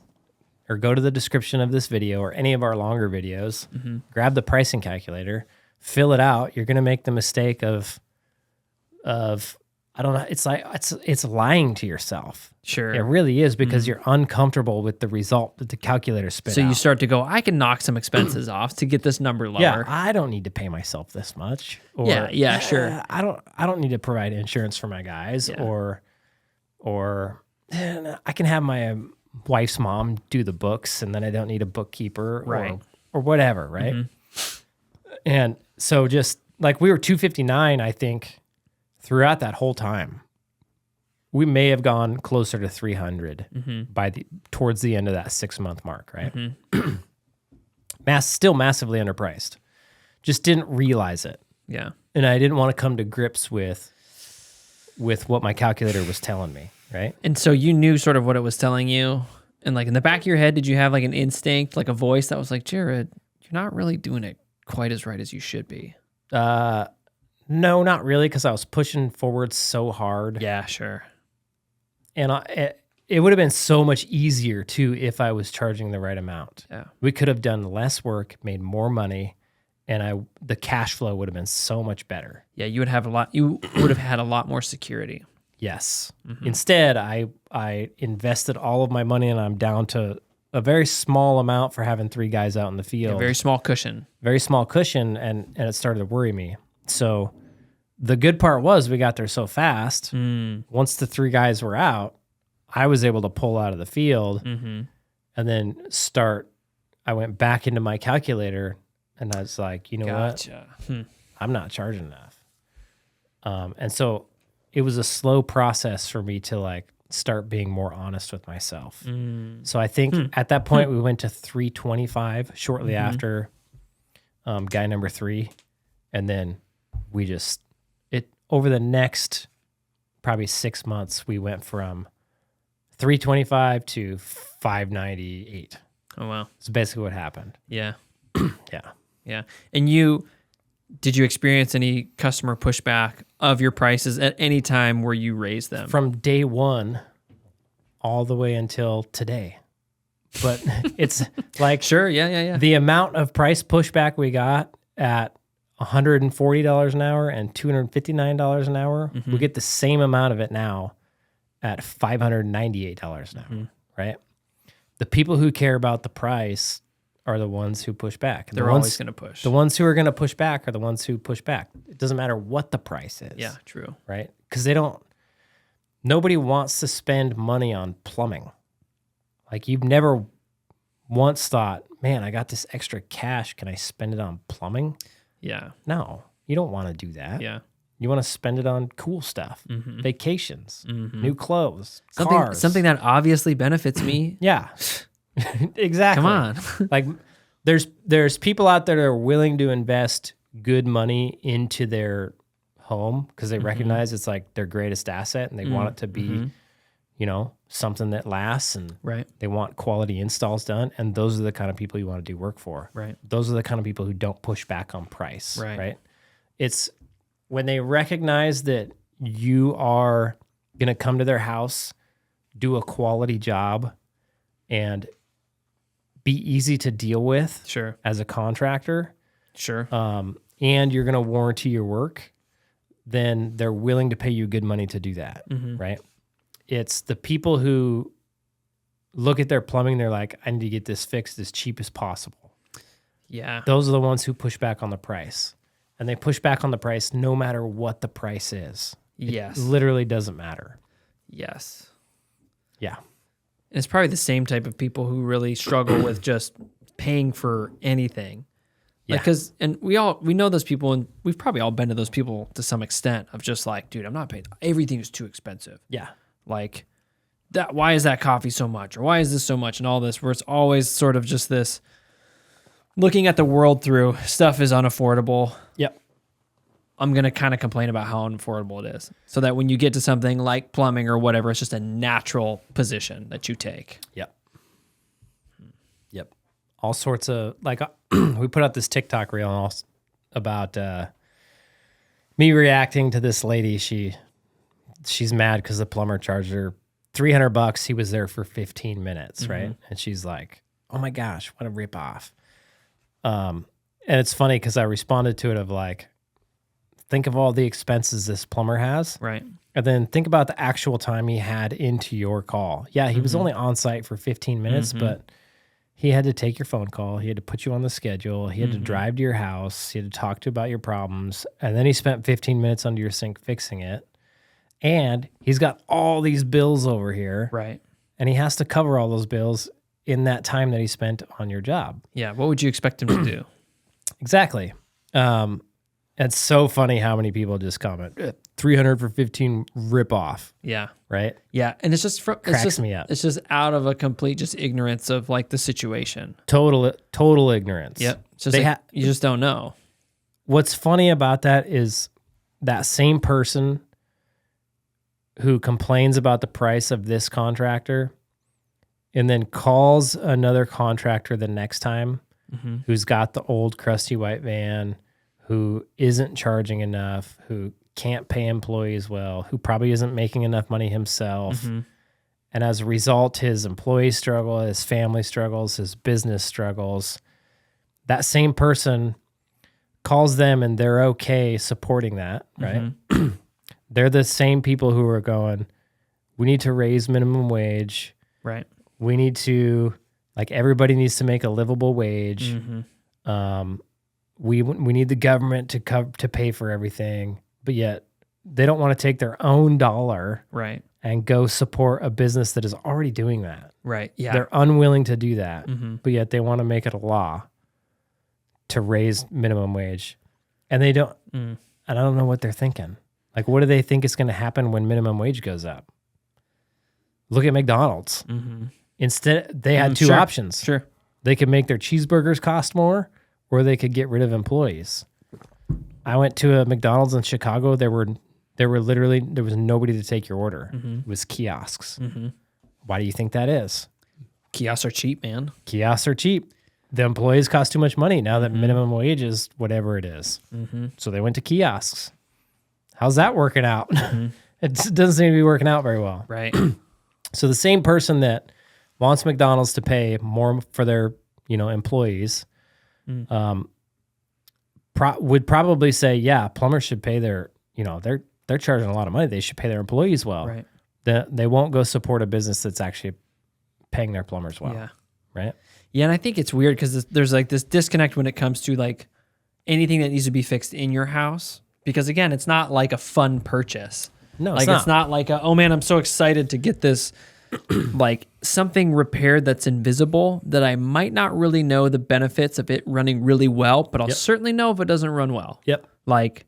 or go to the description of this video or any of our longer videos, grab the pricing calculator, fill it out. You're going to make the mistake of I don't know. It's like, it's lying to yourself. Sure. It really is because you're uncomfortable with the result that the calculator spit So out. you start to go, I can knock some expenses off to get this number lower. Yeah, I don't need to pay myself this much. Or, yeah, sure. I don't need to provide insurance for my guys, or I can have my wife's mom do the books, and then I don't need a bookkeeper, right, or whatever, right? And so just like we were 259, I think throughout that whole time, we may have gone closer to 300 towards the end of that 6-month mark, right? Still massively underpriced. Just didn't realize it. Yeah. And I didn't want to come to grips with what my calculator was telling me, right? And so you knew sort of what it was telling you. And like in the back of your head, did you have like an instinct, like a voice that was like, Jared, you're not really doing it quite as right as you should be? No, not really, because I was pushing forward so hard. Yeah, sure. And it would have been so much easier too if I was charging the right amount. Yeah. We could have done less work, made more money, and the cash flow would have been so much better. Yeah, you would have had a lot more security. Yes. Instead, I invested all of my money and I'm down to a very small amount for having 3 guys out in the field. A very small cushion. Very small cushion, and it started to worry me. So the good part was we got there so fast. Once the 3 guys were out, I was able to pull out of the field and then I went back into my calculator and I was like, you know what? I'm not charging enough. And so it was a slow process for me to like start being more honest with myself. So I think at that point we went to 325 shortly after guy number 3. And then over the next probably 6 months, we went from 325 to 598. Oh, wow. That's basically what happened. Yeah. Yeah. Yeah. And did you experience any customer pushback of your prices at any time where you raised them? From day one all the way until today. But it's like Sure. Yeah. the amount of price pushback we got at $140 an hour and $259 an hour, we get the same amount of it now at $598 an hour, right? The people who care about the price are the ones who push back. They're always going to push. The ones who are going to push back are the ones who push back. It doesn't matter what the price is. Yeah, true. Right? Because nobody wants to spend money on plumbing. Like you've never once thought, man, I got this extra cash. Can I spend it on plumbing? Yeah. No, you don't want to do that. Yeah. You want to spend it on cool stuff, vacations, new clothes, Something cars. something that obviously benefits me. Yeah, exactly. Come on. Like there's people out there that are willing to invest good money into their home because they recognize it's like their greatest asset and they want it to be, something that lasts and Right. they want quality installs done. And those are the kind of people you want to do work for. Right. Those are the kind of people who don't push back on price. Right. It's when they recognize that you are going to come to their house, do a quality job, and be easy to deal with Sure. as a contractor, Sure. and you're going to warranty your work, then they're willing to pay you good money to do that, right? It's the people who look at their plumbing, they're like, I need to get this fixed as cheap as possible. Yeah. Those are the ones who push back on the price. And they push back on the price no matter what the price is. Yes. It literally doesn't matter. Yes. Yeah. And it's probably the same type of people who really struggle with just paying for anything. Yeah. Because we know those people, and we've probably all been to those people to some extent of just like, dude, I'm not paying. Everything is too expensive. Yeah. Like that. Why is that coffee so much? Or why is this so much? And all this, where it's always sort of just this looking at the world through stuff is unaffordable. Yep. I'm going to kind of complain about how unaffordable it is so that when you get to something like plumbing or whatever, it's just a natural position that you take. Yep. Yep. All sorts of, like, we put out this TikTok reel about me reacting to this lady. She's mad because the plumber charged her $300. He was there for 15 minutes, right? And she's like, oh my gosh, what a ripoff. And it's funny because I responded to it of like, think of all the expenses this plumber has. Right. And then think about the actual time he had into your call. Yeah, he was only on site for 15 minutes, but he had to take your phone call. He had to put you on the schedule. He had to drive to your house. He had to talk to you about your problems. And then he spent 15 minutes under your sink fixing it. And he's got all these bills over here. Right. And he has to cover all those bills in that time that he spent on your job. Yeah. What would you expect him to do? Exactly. It's so funny how many people just comment 300 for 15 rip off. Yeah. Right. Yeah. And it's just Cracks me up. It's just out of a complete just ignorance of like the situation. Total ignorance. Yep. It's just you just don't know. What's funny about that is that same person who complains about the price of this contractor and then calls another contractor the next time who's got the old crusty white van, who isn't charging enough, who can't pay employees well, who probably isn't making enough money himself. And And as a result, his employees struggle, his family struggles, his business struggles. That same person calls them and they're okay supporting that, right? They're the same people who are going, we need to raise minimum wage. Right. We need to, like, everybody needs to make a livable wage. We need the government to pay for everything, but yet they don't want to take their own dollar Right. and go support a business that is already doing that. Right. Yeah. They're unwilling to do that, but yet they want to make it a law to raise minimum wage. And they don't, and I don't know what they're thinking. Like, what do they think is going to happen when minimum wage goes up? Look at McDonald's. Instead, they had two options. Sure. They could make their cheeseburgers cost more, or they could get rid of employees. I went to a McDonald's in Chicago. There was nobody to take your order. It was kiosks. Why do you think that is? Kiosks are cheap, man. Kiosks are cheap. The employees cost too much money now that minimum wage is whatever it is. So they went to kiosks. How's that working out? It doesn't seem to be working out very well. Right. So the same person that wants McDonald's to pay more for their, employees, would probably say, yeah, plumbers should pay their, they're charging a lot of money. They should pay their employees well. Right. They won't go support a business that's actually paying their plumbers well. Yeah. Right. Yeah, and I think it's weird because there's like this disconnect when it comes to like anything that needs to be fixed in your house. Because again, it's not like a fun purchase. No, like it's not like oh man, I'm so excited to get this like something repaired that's invisible that I might not really know the benefits of it running really well, but I'll certainly know if it doesn't run well. Yep. Like,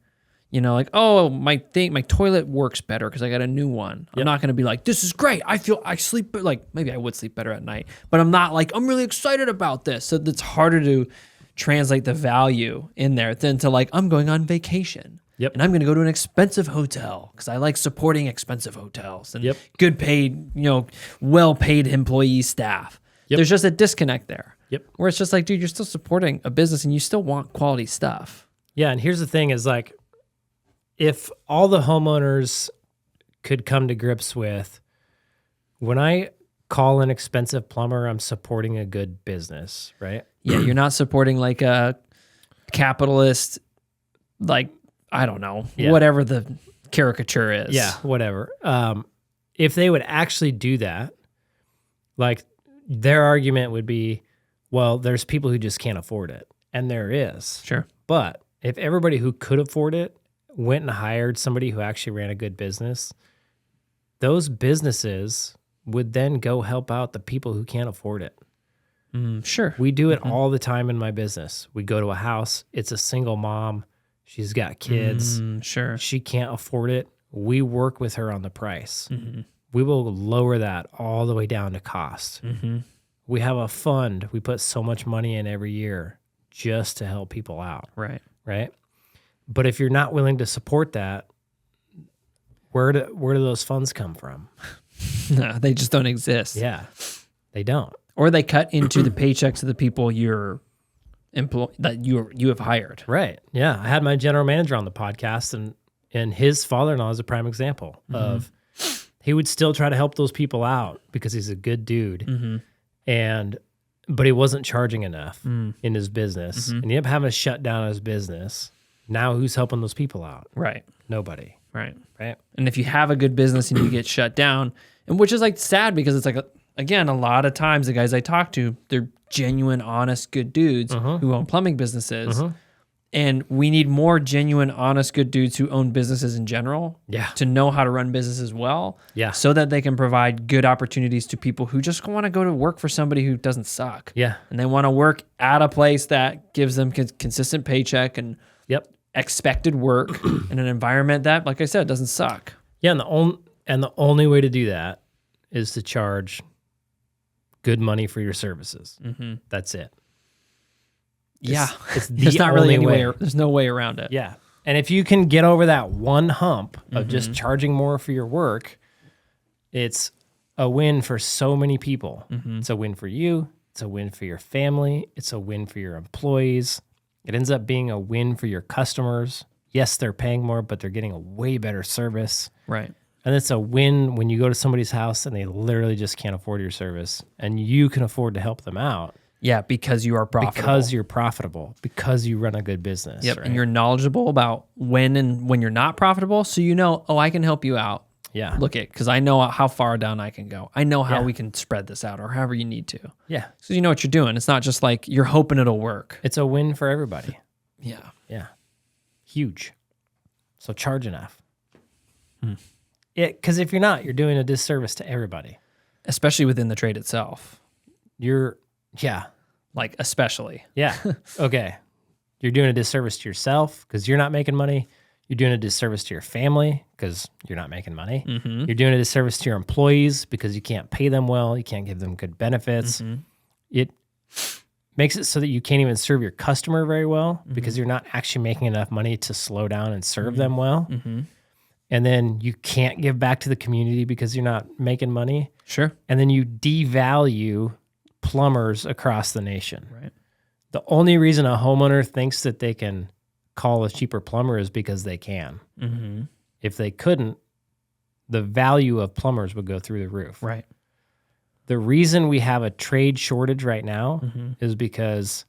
oh, my toilet works better because I got a new one. I'm not going to be like, this is great. I sleep, like maybe I would sleep better at night, but I'm not like, I'm really excited about this. So it's harder to translate the value in there than to like, I'm going on vacation. Yep. And I'm going to go to an expensive hotel because I like supporting expensive hotels and good paid, well-paid employee staff. There's just a disconnect there. Where it's just like, dude, you're still supporting a business and you still want quality stuff. Yeah, and here's the thing is like, if all the homeowners could come to grips with, when I call an expensive plumber, I'm supporting a good business, right? Yeah, you're not supporting like a capitalist, like, I don't know, whatever the caricature is. Yeah, whatever. If they would actually do that, like their argument would be, well, there's people who just can't afford it. And there is. Sure. But if everybody who could afford it went and hired somebody who actually ran a good business, those businesses would then go help out the people who can't afford it. Sure. We do it all the time in my business. We go to a house. It's a single mom. She's got kids. Sure. She can't afford it. We work with her on the price. We will lower that all the way down to cost. We have a fund. We put so much money in every year just to help people out. Right. Right. But if you're not willing to support that, where do those funds come from? No, they just don't exist. Yeah, they don't. Or they cut into the paychecks of the people you have hired. Right. Yeah. I had my general manager on the podcast, and his father-in-law is a prime example of he would still try to help those people out because he's a good dude, but he wasn't charging enough in his business, and he ended up having to shut down his business. Now who's helping those people out? Right. Nobody. Right. Right. And if you have a good business and you get shut down, and which is like sad because it's like, again, a lot of times the guys I talk to, they're genuine, honest, good dudes who own plumbing businesses. And we need more genuine, honest, good dudes who own businesses in general to know how to run businesses well so that they can provide good opportunities to people who just want to go to work for somebody who doesn't suck. Yeah. And they want to work at a place that gives them consistent paycheck and expected work in an environment that, like I said, doesn't suck. Yeah, and the only way to do that is to charge good money for your services. That's it. It's the not really only any way. There's no way around it. Yeah. And if you can get over that one hump of just charging more for your work, it's a win for so many people. It's a win for you. It's a win for your family. It's a win for your employees. It ends up being a win for your customers. Yes, they're paying more, but they're getting a way better service. Right. And it's a win when you go to somebody's house and they literally just can't afford your service and you can afford to help them out. Yeah, because you are profitable. Because you're profitable, because you run a good business. Yep, right? and you're knowledgeable about when you're not profitable, so you know, oh, I can help you out. Yeah. Look it, because I know how far down I can go. I know how Yeah. we can spread this out or however you need to. Yeah. So you know what you're doing. It's not just like you're hoping it'll work. It's a win for everybody. Yeah. Yeah. Huge. So charge enough. Because if you're not, you're doing a disservice to everybody. Especially within the trade itself. Yeah. Like, especially. Yeah. Okay. You're doing a disservice to yourself because you're not making money. You're doing a disservice to your family because you're not making money. Mm-hmm. You're doing a disservice to your employees because you can't pay them well. You can't give them good benefits. Mm-hmm. It makes it so that you can't even serve your customer very well because you're not actually making enough money to slow down and serve them well. Mm-hmm. And then you can't give back to the community because you're not making money. Sure. And then you devalue plumbers across the nation. Right. The only reason a homeowner thinks that they can call a cheaper plumber is because they can. Mm-hmm. If they couldn't, the value of plumbers would go through the roof. Right. The reason we have a trade shortage right now is because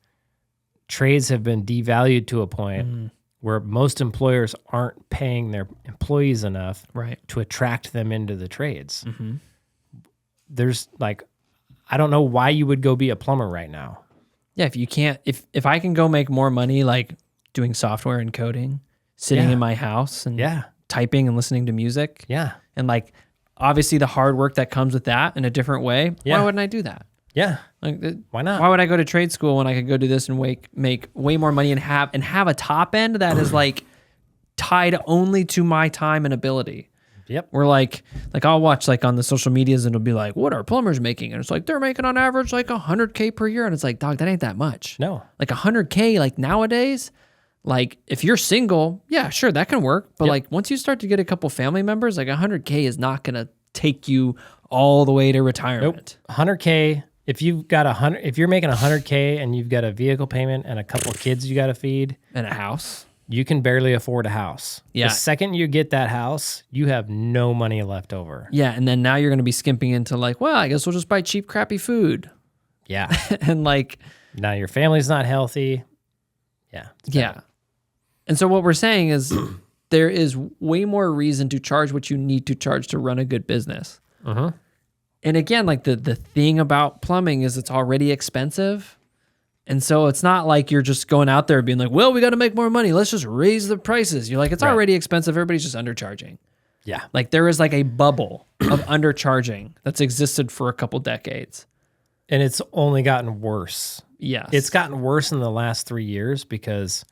trades have been devalued to a point where most employers aren't paying their employees enough to attract them into the trades. Mm-hmm. There's like, I don't know why you would go be a plumber right now. Yeah, if you can't, if I can go make more money like doing software and coding, sitting in my house and typing and listening to music, and like obviously the hard work that comes with that in a different way, why wouldn't I do that? Yeah, like why not? Why would I go to trade school when I could go do this and make way more money and have a top end that is like tied only to my time and ability? Yep. We're like I'll watch like on the social medias and it'll be like, what are plumbers making? And it's like, they're making on average like $100K per year. And it's like, dog, that ain't that much. No. Like $100K, like nowadays, like if you're single, yeah, sure, that can work. But like once you start to get a couple family members, like $100K is not going to take you all the way to retirement. Nope. 100K. If you've got if you're making 100K and you've got a vehicle payment and a couple kids you got to feed and a house, you can barely afford a house. Yeah. The second you get that house, you have no money left over. Yeah. And then now you're going to be skimping into like, well, I guess we'll just buy cheap, crappy food. Yeah. And like, now your family's not healthy. Yeah. Yeah. And so what we're saying is there is way more reason to charge what you need to charge to run a good business. Uh-huh. And again, like the thing about plumbing is it's already expensive. And so it's not like you're just going out there being like, well, we got to make more money. Let's just raise the prices. You're like, it's already expensive. Everybody's just undercharging. Yeah. Like there is like a bubble of undercharging that's existed for a couple decades. And it's only gotten worse. Yes. It's gotten worse in the last 3 years because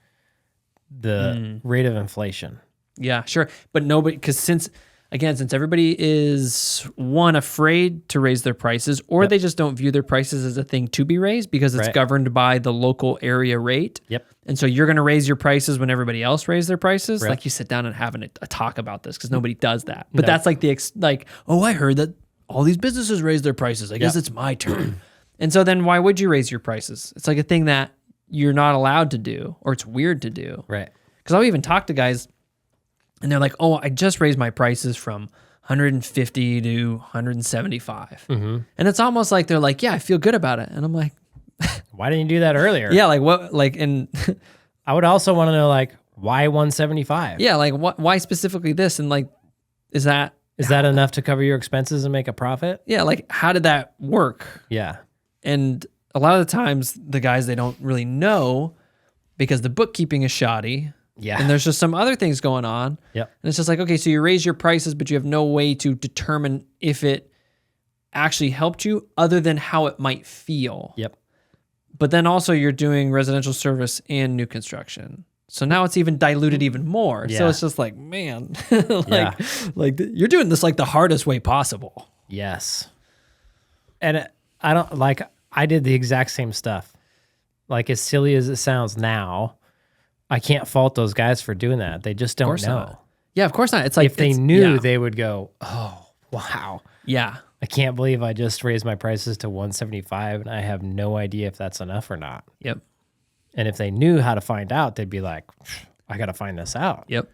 the rate of inflation. Yeah, sure. But nobody, because since everybody is afraid to raise their prices, or they just don't view their prices as a thing to be raised because it's governed by the local area rate. Yep. And so you're going to raise your prices when everybody else raises their prices. Like you sit down and have a talk about this because nobody does that. But that's like oh, I heard that all these businesses raise their prices. I guess it's my turn. And so then why would you raise your prices? It's like a thing that you're not allowed to do, or it's weird to do. Right. Because I'll even talk to guys and they're like, oh, I just raised my prices from 150 to 175. And it's almost like they're like, yeah, I feel good about it. And I'm like, why didn't you do that earlier? yeah, like what, like, and I would also want to know, like, why 175? yeah, like why specifically this? And like, is that enough to cover your expenses and make a profit? yeah, like how did that work? Yeah. And a lot of the times the guys, they don't really know because the bookkeeping is shoddy. Yeah. And there's just some other things going on. Yep. And it's just like, okay, so you raise your prices, but you have no way to determine if it actually helped you other than how it might feel. Yep. But then also you're doing residential service and new construction. So now it's even diluted even more. Yeah. So it's just like, man, like you're doing this like the hardest way possible. Yes. And I did the exact same stuff. Like, as silly as it sounds now, I can't fault those guys for doing that. They just don't know. Not. Yeah, of course not. It's like if they knew, they would go, oh, wow. Yeah. I can't believe I just raised my prices to 175 and I have no idea if that's enough or not. Yep. And if they knew how to find out, they'd be like, I got to find this out. Yep.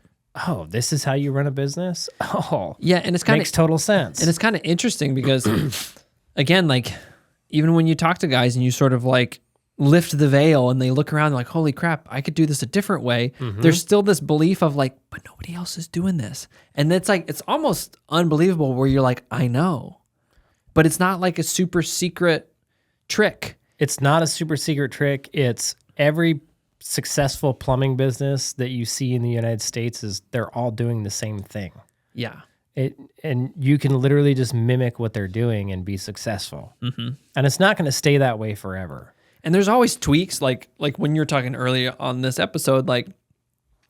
oh, this is how you run a business? Oh, Yeah, and it's kind makes of total sense. and it's kind of interesting because again, like even when you talk to guys and you sort of like lift the veil and they look around like, holy crap, I could do this a different way. There's still this belief of like, but nobody else is doing this. And it's like, it's almost unbelievable where you're like, I know, but it's not like a super secret trick. It's not a super secret trick. It's every successful plumbing business that you see in the United States is they're all doing the same thing. Yeah. And you can literally just mimic what they're doing and be successful. And it's not going to stay that way forever. And there's always tweaks, like when you're talking earlier on this episode, like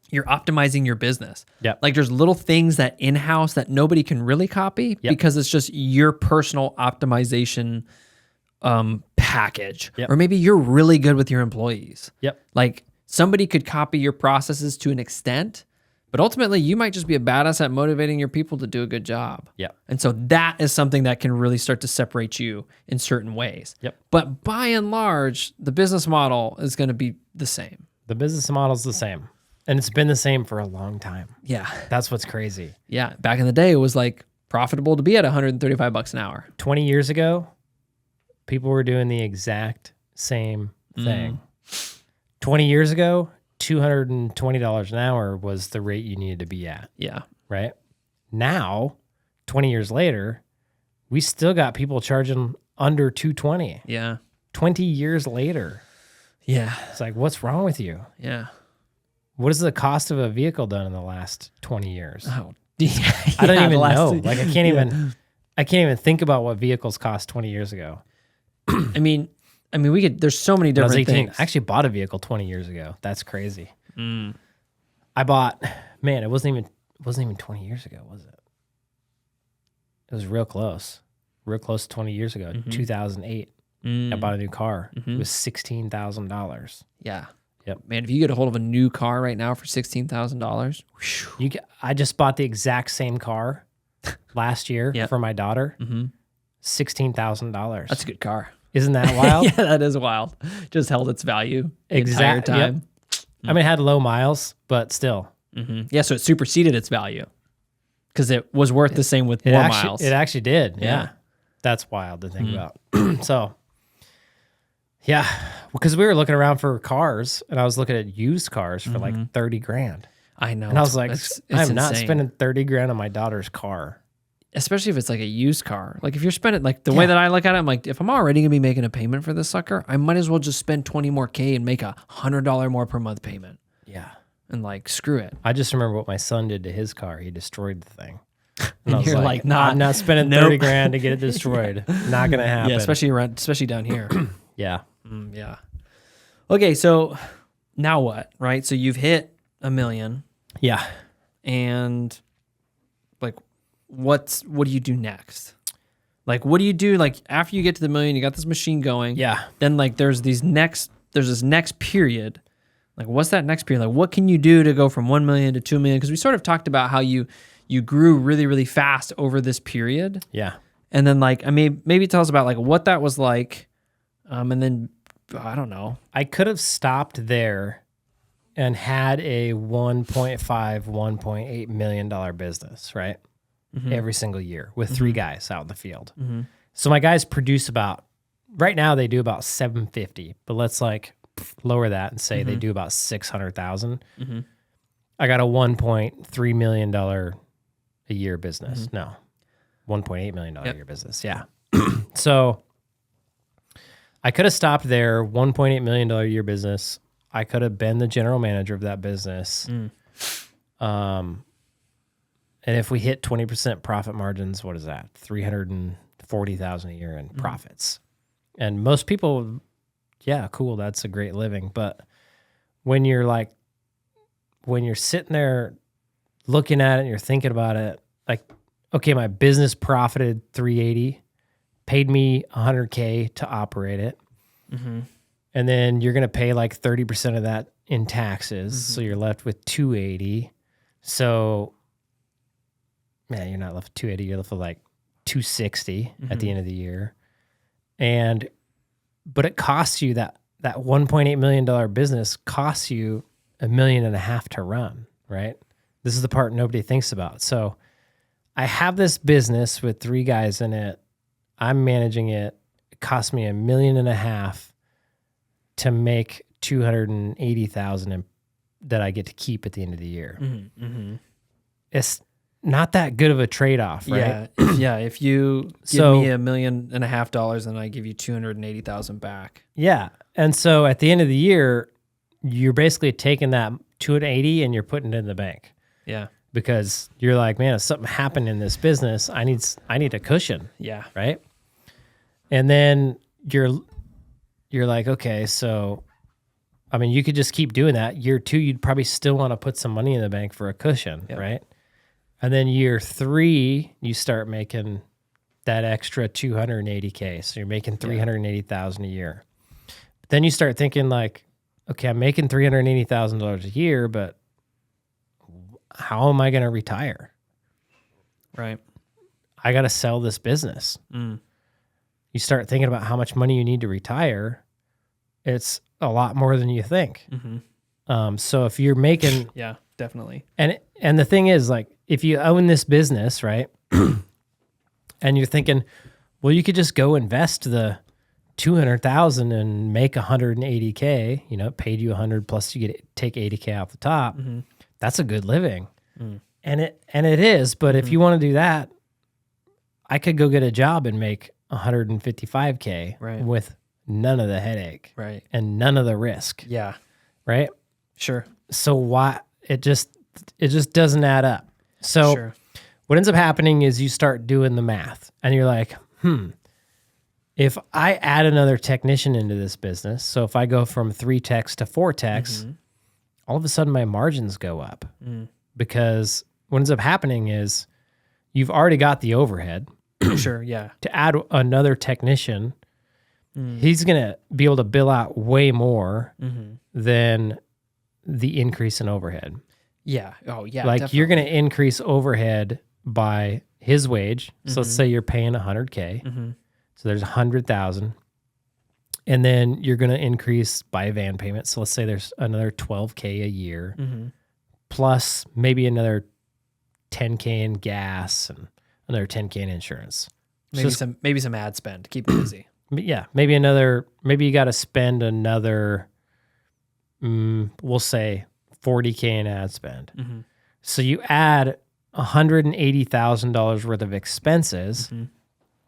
you're optimizing your business. Yep. Like there's little things that in-house that nobody can really copy because it's just your personal optimization package. Or maybe you're really good with your employees. Like somebody could copy your processes to an extent, but ultimately you might just be a badass at motivating your people to do a good job. And so that is something that can really start to separate you in certain ways. But by and large, the business model is going to be the same. The business model is the same. And it's been the same for a long time. Yeah. That's what's crazy. Yeah. Back in the day, it was like profitable to be at $135 an hour. 20 years ago, people were doing the exact same thing. 20 years ago, $220 an hour was the rate you needed to be at. Right? Now, 20 years later, we still got people charging under $220. 20 years later. It's like, what's wrong with you? What is the cost of a vehicle done in the last 20 years? Oh, I don't even know. Like I can't even think about what vehicles cost 20 years ago. I mean, we could. There's so many different 18, things. I actually bought a vehicle 20 years ago. That's crazy. I bought. Man, it wasn't even 20 years ago, was it? It was real close to 20 years ago. 2008. I bought a new car. It was $16,000. Man, if you get a hold of a new car right now for $16,000, I just bought the exact same car last year for my daughter. $16,000. That's a good car. Isn't that wild? That is wild. Just held its value the entire time. I mean, it had low miles, but still. Yeah, so it superseded its value because it was worth the same with more miles. It actually did. Yeah. That's wild to think about. So, yeah, because we were looking around for cars and I was looking at used cars for like 30 grand. I know. And I was like, I'm not insane. spending 30 grand on my daughter's car. Especially if it's like a used car. Like if you're spending, like the way that I look at it, I'm like, if I'm already going to be making a payment for this sucker, I might as well just spend 20 more K and make $100 more per month payment. And like, screw it. I just remember what my son did to his car. He destroyed the thing. And I was you're like, I'm not spending 30 grand to get it destroyed. Not going to happen. Yeah, especially down here. Yeah. Okay, so now what, right? So you've hit $1 million. Yeah. And like, what do you do next? Like, what do you do? Like after you get to the $1 million, you got this machine going. Yeah. Then like there's this next period. Like what's that next period? Like what can you do to go from 1 million to 2 million? Because we sort of talked about how you grew really, really fast over this period. Yeah. And then like, I mean, maybe tell us about like what that was like. And then I don't know. I could have stopped there and had a $1.8 million business, right? Every single year with 3 guys out in the field. So my guys produce right now they do about 750, but let's like lower that and say they do about 600,000. I got a $1.3 million a year business. No, $1.8 million a year business. Yeah. So I could have stopped there, $1.8 million a year business. I could have been the general manager of that business. And if we hit 20% profit margins, what is that? 340,000 a year in profits. And most people, yeah, cool, that's a great living. But when you're sitting there looking at it and you're thinking about it, like, okay, my business profited 380, paid me 100K to operate it. And then you're going to pay like 30% of that in taxes. So you're left with 280. So, man, you're not left with 280. You're left with like 260 at the end of the year. But it costs you that $1.8 million business costs you $1.5 million to run, right? This is the part nobody thinks about. So I have this business with 3 guys in it. I'm managing it. It cost me $1.5 million to make 280,000 that I get to keep at the end of the year. It's not that good of a trade-off, right? Yeah. If you give me $1.5 million and I give you 280,000 back. Yeah. And so at the end of the year, you're basically taking that 280 and you're putting it in the bank. Yeah. Because you're like, man, if something happened in this business, I need a cushion. Yeah. Right. And then you're like, okay, so I mean, you could just keep doing that. Year 2, you'd probably still want to put some money in the bank for a cushion, right? And then year 3, you start making that extra 280K. So you're making 380,000 a year. But then you start thinking like, okay, I'm making $380,000 a year, but how am I going to retire? Right. I got to sell this business. You start thinking about how much money you need to retire. It's a lot more than you think. So if you're making, yeah, definitely. And the thing is, like, if you own this business, right, and you're thinking, well, you could just go invest the 200,000 and make 180K. You know, it paid you 100 plus you take 80K off the top. That's a good living, and it is. But if you want to do that, I could go get a job and make 155K with none of the headache, and none of the risk, right? Sure. So why it just doesn't add up. So what ends up happening is you start doing the math, and you're like, if I add another technician into this business, so if I go from 3 techs to 4 techs, all of a sudden my margins go up, because what ends up happening is you've already got the overhead. To add another technician, he's going to be able to bill out way more than the increase in overhead. Yeah. Oh, yeah. Like definitely. you're going to increase overhead by his wage. So let's say you're paying 100K. So there's 100,000. And then you're going to increase by a van payment. So let's say there's another 12K a year, plus maybe another 10K in gas and another 10K in insurance. Maybe some ad spend. Keep it busy. Yeah, maybe you got to spend another, we'll say 40K in ad spend. So you add $180,000 worth of expenses,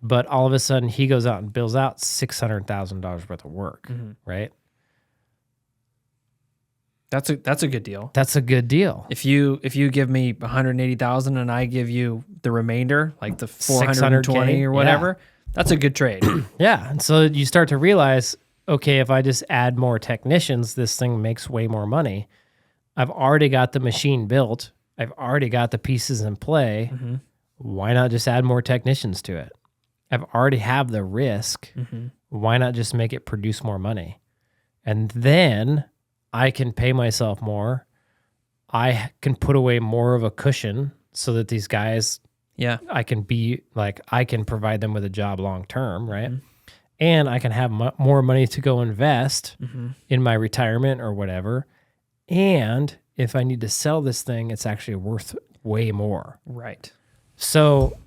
but all of a sudden he goes out and bills out $600,000 worth of work, right? That's a good deal. That's a good deal. If you give me 180,000 and I give you the remainder, like the 420 or whatever, that's a good trade. Yeah. And so you start to realize, okay, if I just add more technicians, this thing makes way more money. I've already got the machine built. I've already got the pieces in play. Why not just add more technicians to it? I've already have the risk. Why not just make it produce more money? And then I can pay myself more. I can put away more of a cushion so that these guys, I can provide them with a job long term, right? And I can have more money to go invest in my retirement or whatever. And if I need to sell this thing, it's actually worth way more. Right. So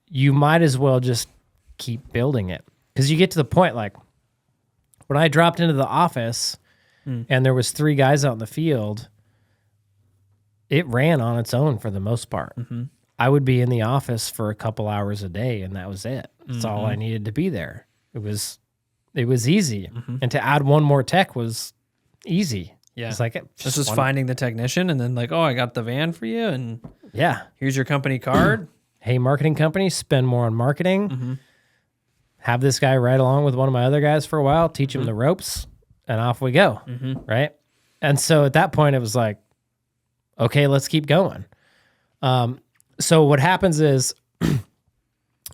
you might as well just keep building it, because you get to the point, like when I dropped into the office and there was 3 guys out in the field, it ran on its own for the most part. I would be in the office for a couple hours a day, and that was it. That's all I needed to be there. It was easy. And to add one more tech was easy. Yeah. It's like, this is finding the technician and then like, oh, I got the van for you. And here's your company card. Hey, marketing company, spend more on marketing. Have this guy ride along with one of my other guys for a while, teach him the ropes, and off we go. Right. And so at that point it was like, okay, let's keep going. So what happens is, and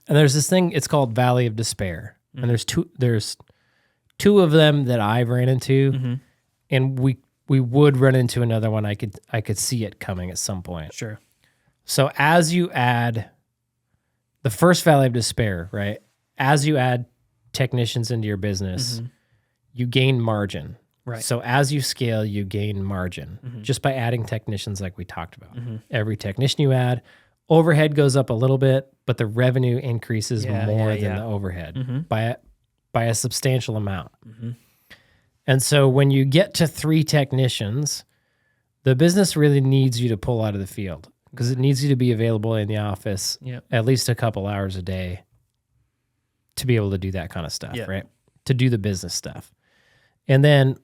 there's this thing, it's called Valley of Despair. And there's two of them that I've ran into, and we would run into another one. I could see it coming at some point. Sure. So as you add the first Valley of Despair, right? As you add technicians into your business, you gain margin. Right. So as you scale, you gain margin just by adding technicians like we talked about. Every technician you add, overhead goes up a little bit, but the revenue increases more than the overhead by a substantial amount. And so when you get to 3 technicians, the business really needs you to pull out of the field because it needs you to be available in the office at least a couple hours a day to be able to do that kind of stuff, right? To do the business stuff. And then,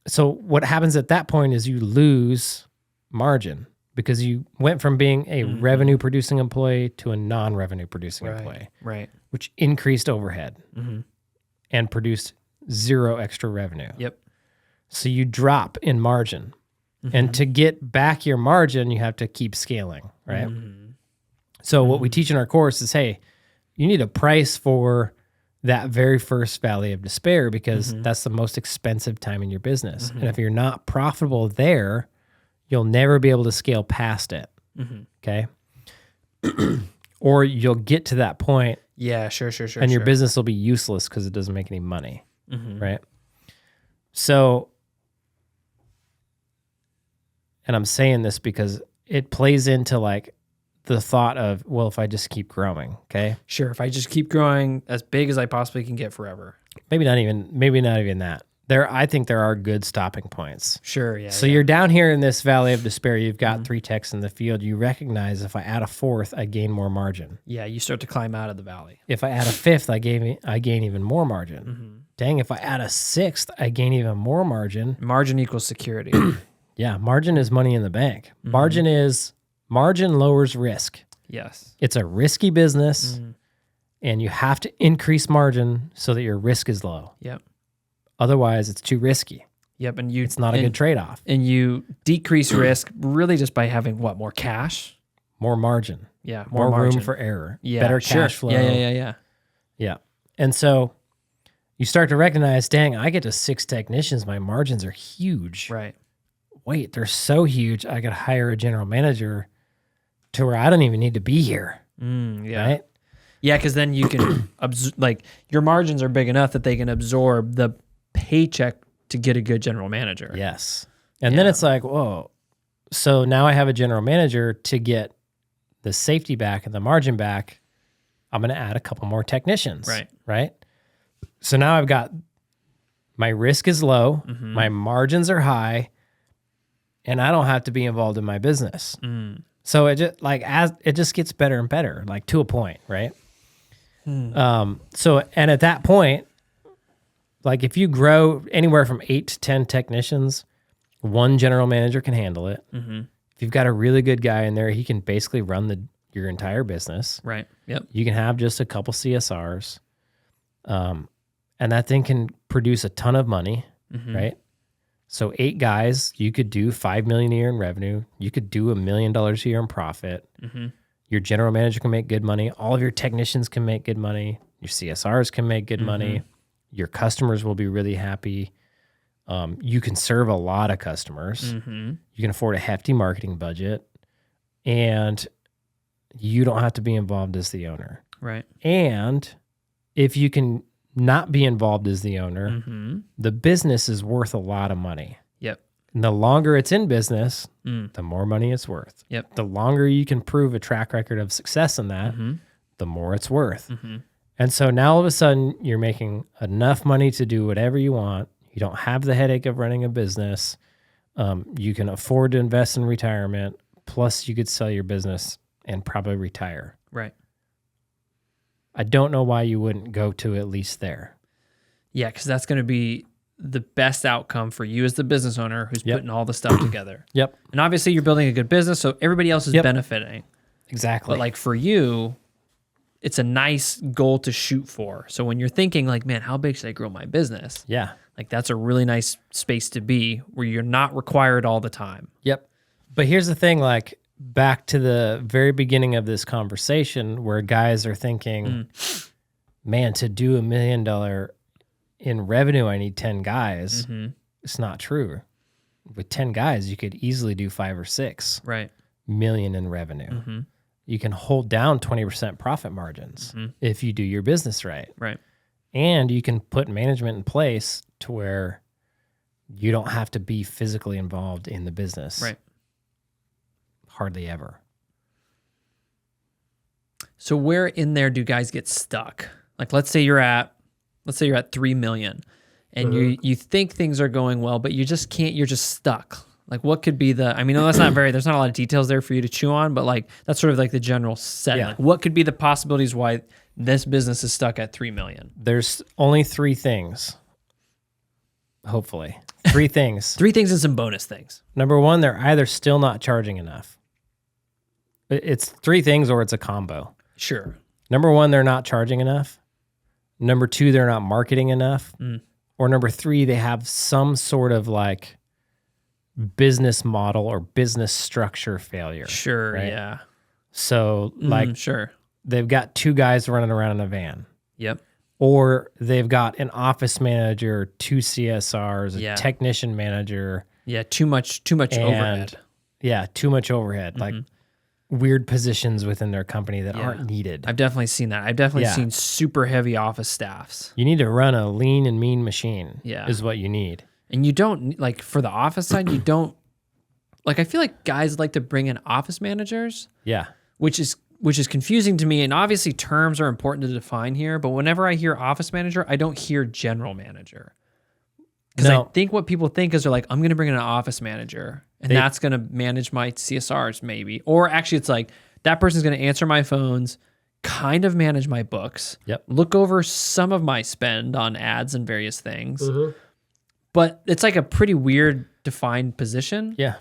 so what happens at that point is you lose margin because you went from being a revenue producing employee to a non-revenue producing employee, which increased overhead and produced 0 extra revenue. So you drop in margin. And to get back your margin, you have to keep scaling, right? So what we teach in our course is, hey, you need a price for that very first valley of despair because that's the most expensive time in your business. And if you're not profitable there, you'll never be able to scale past it. Okay. Or you'll get to that point. And your business will be useless because it doesn't make any money. Right. So, and I'm saying this because it plays into like the thought of, well, if I just keep growing, okay? Sure, if I just keep growing as big as I possibly can get forever. Maybe not even that. I think there are good stopping points. Sure, yeah. So you're down here in this valley of despair. You've got 3 techs in the field. You recognize if I add a 4th, I gain more margin. Yeah, you start to climb out of the valley. If I add a 5th, I gain even more margin. Dang, if I add a 6th, I gain even more margin. Margin equals security. Yeah, margin is money in the bank. Margin lowers risk. Yes. It's a risky business, and you have to increase margin so that your risk is low. Otherwise, it's too risky. And it's not a good trade-off. And you decrease risk really just by having what? More cash? More margin. Yeah, more margin. room for error. Yeah, better cash flow. Yeah. And so you start to recognize, dang, I get to 6 technicians. My margins are huge. Right. Wait, they're so huge, I could hire a general manager to where I don't even need to be here. Right? Yeah, because then you can, your margins are big enough that they can absorb the paycheck to get a good general manager. Yes. And then it's like, whoa. So now I have a general manager to get the safety back and the margin back. I'm going to add a couple more technicians. Right? So now I've got, my risk is low, my margins are high, and I don't have to be involved in my business. So it just it just gets better and better, like to a point, right? So, and at that point, like if you grow anywhere from 8 to 10 technicians, 1 general manager can handle it. If you've got a really good guy in there, he can basically run your entire business. Right. Yep. You can have just a couple CSRs, and that thing can produce a ton of money, right? So 8 guys, you could do $5 million a year in revenue. You could do $1 million a year in profit. Your general manager can make good money. All of your technicians can make good money. Your CSRs can make good money. Your customers will be really happy. You can serve a lot of customers. You can afford a hefty marketing budget, and you don't have to be involved as the owner. Right. And if you can not be involved as the owner, the business is worth a lot of money. And the longer it's in business, the more money it's worth. The longer you can prove a track record of success in that, the more it's worth. And so now all of a sudden you're making enough money to do whatever you want. You don't have the headache of running a business. You can afford to invest in retirement. Plus you could sell your business and probably retire. Right. I don't know why you wouldn't go to at least there. Yeah, because that's going to be the best outcome for you as the business owner who's putting all the stuff together. And obviously you're building a good business, so everybody else is benefiting. Exactly. But like for you, it's a nice goal to shoot for. So when you're thinking like, man, how big should I grow my business? Like that's a really nice space to be where you're not required all the time. But here's the thing, like back to the very beginning of this conversation where guys are thinking, man, to do $1 million in revenue, I need 10 guys. It's not true. With 10 guys, you could easily do 5 or 6 million in revenue. You can hold down 20% profit margins if you do your business right. And you can put management in place to where you don't have to be physically involved in the business. Right. Hardly ever. So where in there do guys get stuck? Like, let's say you're at 3 million and you think things are going well, but you just can't, you're just stuck. Like, what could be the, I mean, no, there's not a lot of details there for you to chew on, but like, that's sort of like the general setting. Yeah. Like, what could be the possibilities why this business is stuck at 3 million? There's only 3 things. Hopefully. 3 things. 3 things and some bonus things. Number 1, they're either still not charging enough. It's 3 things or it's a combo. Sure. Number 1, they're not charging enough. Number 2, they're not marketing enough. Or number 3, they have some sort of like business model or business structure failure. Sure. Right? Yeah. So like sure. they've got 2 guys running around in a van. Yep. Or they've got an office manager, 2 CSRs, a Yeah. technician manager. Yeah. Too much overhead. Yeah, too much overhead. Like weird positions within their company that aren't needed. I've definitely seen that. I've definitely seen super heavy office staffs. You need to run a lean and mean machine. Yeah. Is what you need. And you don't, like, for the office side, you don't, like, I feel like guys like to bring in office managers. Yeah. Which is confusing to me. And obviously terms are important to define here, but whenever I hear office manager, I don't hear general manager. Because I think what people think is they're like, I'm going to bring in an office manager and that's going to manage my CSRs maybe. Or actually it's like, that person's going to answer my phones, kind of manage my books, look over some of my spend on ads and various things. But it's like a pretty weird defined position. Yeah.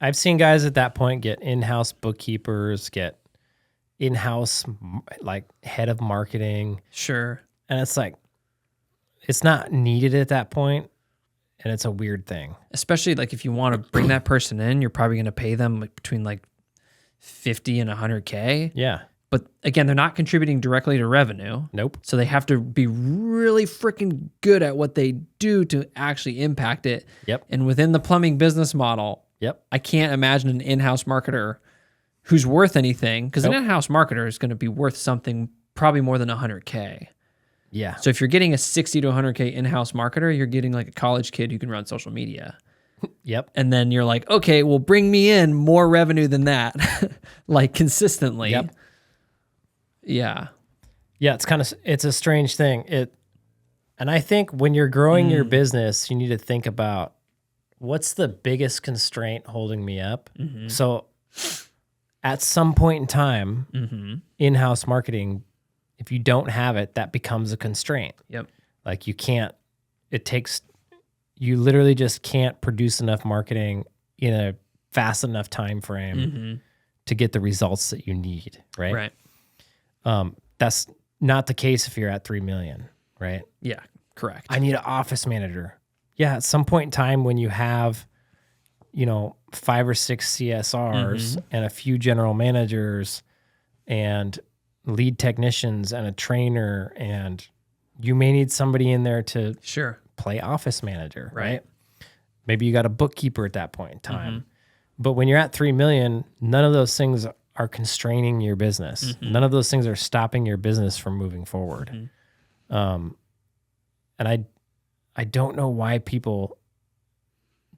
I've seen guys at that point get in-house bookkeepers, get in-house like head of marketing. Sure. And it's like, it's not needed at that point, and it's a weird thing. Especially like if you want to bring that person in, you're probably going to pay them like between like 50 and 100K. Yeah. But again, they're not contributing directly to revenue. Nope. So they have to be really freaking good at what they do to actually impact it. Yep. And within the plumbing business model, I can't imagine an in-house marketer who's worth anything, because an in-house marketer is going to be worth something probably more than 100K. Yeah. So if you're getting a 60 to 100K in-house marketer, you're getting like a college kid who can run social media. Yep. And then you're like, okay, well, bring me in more revenue than that, like consistently. Yep. Yeah. Yeah, it's a strange thing. And I think when you're growing your business, you need to think about what's the biggest constraint holding me up. So at some point in time, in-house marketing, if you don't have it, that becomes a constraint. Yep. Like you literally just can't produce enough marketing in a fast enough time frame to get the results that you need, right? Right. That's not the case if you're at 3 million, right? Yeah, correct. I need an office manager. Yeah, at some point in time when you have, 5 or 6 CSRs and a few general managers and lead technicians and a trainer, and you may need somebody in there to play office manager, right? Maybe you got a bookkeeper at that point in time. But when you're at 3 million, none of those things are constraining your business. None of those things are stopping your business from moving forward. And I don't know why people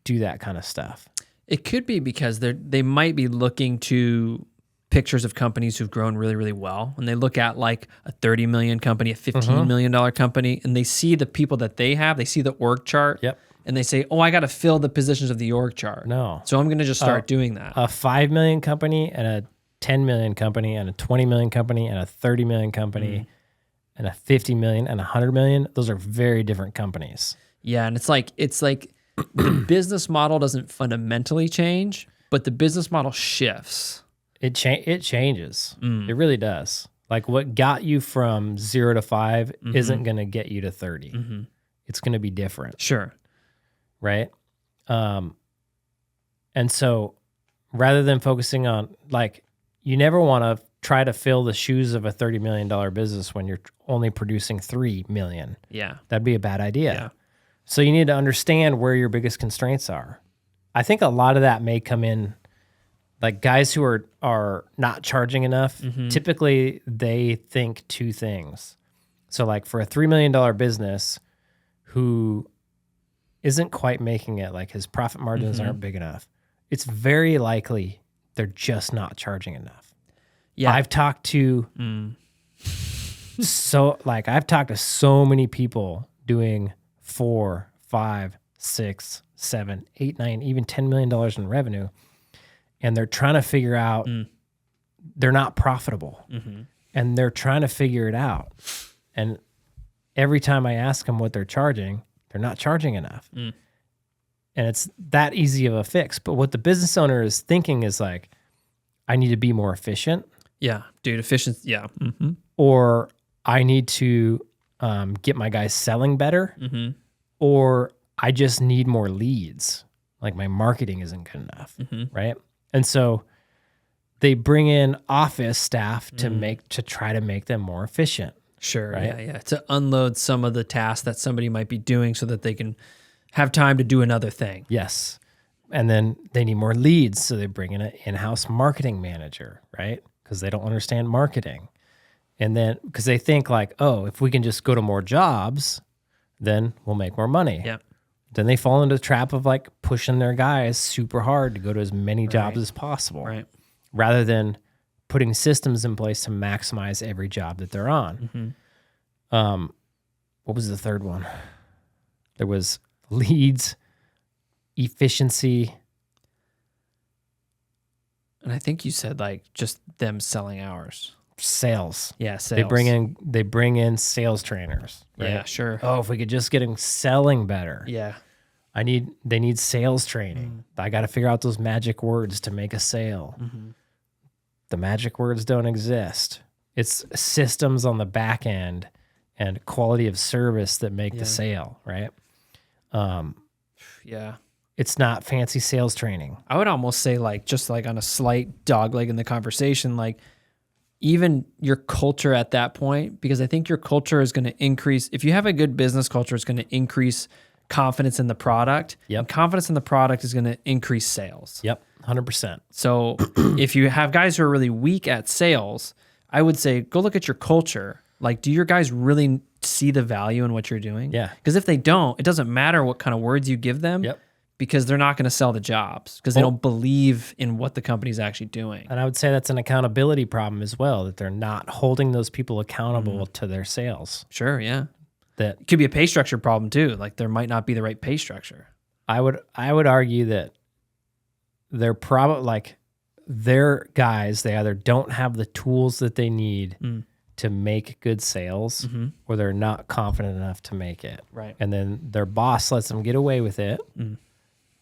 do that kind of stuff. It could be because they might be looking to pictures of companies who've grown really, really well. When they look at like a 30 million company, a $15 million company, and they see the people that they have, they see the org chart, and they say, oh, I got to fill the positions of the org chart. No. So I'm going to just start doing that. A 5 million company and a 10 million company and a 20 million company and a 30 million company and a 50 million and a 100 million, those are very different companies. Yeah, and it's like the business model doesn't fundamentally change, but the business model shifts. It changes. It really does. Like what got you from 0 to 5 isn't going to get you to 30. It's going to be different. Sure. Right? And so rather than focusing on, like, you never want to try to fill the shoes of a $30 million business when you're only producing 3 million. Yeah. That'd be a bad idea. Yeah. So you need to understand where your biggest constraints are. I think a lot of that may come in, like guys who are not charging enough, typically they think 2 things. So like for a $3 million business who isn't quite making it, like his profit margins aren't big enough, it's very likely they're just not charging enough. Yeah. I've talked to I've talked to so many people doing 4, 5, 6, 7, 8, 9, even $10 million in revenue, and they're trying to figure out they're not profitable, and they're trying to figure it out. And every time I ask them what they're charging, they're not charging enough. And it's that easy of a fix. But what the business owner is thinking is like, I need to be more efficient. Yeah, dude, efficiency. Yeah. Or I need to get my guys selling better. Or I just need more leads. Like my marketing isn't good enough. Right. And so they bring in office staff to try to make them more efficient. Sure. Right? Yeah. To unload some of the tasks that somebody might be doing so that they can have time to do another thing. Yes. And then they need more leads. So they bring in an in-house marketing manager, right? Because they don't understand marketing. And then, because they think like, oh, if we can just go to more jobs, then we'll make more money. Yeah. Then they fall into the trap of like pushing their guys super hard to go to as many jobs as possible. Right. Rather than putting systems in place to maximize every job that they're on. What was the third one? There was leads, efficiency. And I think you said like just them selling hours. Sales. Yeah, sales. They bring in sales trainers. Right? Yeah, sure. Oh, if we could just get them selling better. Yeah. They need sales training. I got to figure out those magic words to make a sale. The magic words don't exist. It's systems on the back end and quality of service that make the sale, right? Yeah. It's not fancy sales training. I would almost say like just like on a slight dogleg in the conversation, like even your culture at that point, because I think your culture is going to increase. If you have a good business culture, it's going to increase confidence in the product. Yep. And confidence in the product is going to increase sales. Yep, 100%. So if you have guys who are really weak at sales, I would say go look at your culture. Like, do your guys really see the value in what you're doing? Yeah. Because if they don't, it doesn't matter what kind of words you give them. Yep. Because they're not going to sell the jobs because they don't believe in what the company's actually doing. And I would say that's an accountability problem as well, that they're not holding those people accountable to their sales. Sure, yeah. That It could be a pay structure problem too. Like there might not be the right pay structure. I would argue that they're probably like their guys, they either don't have the tools that they need to make good sales or they're not confident enough to make it. Right. And then their boss lets them get away with it.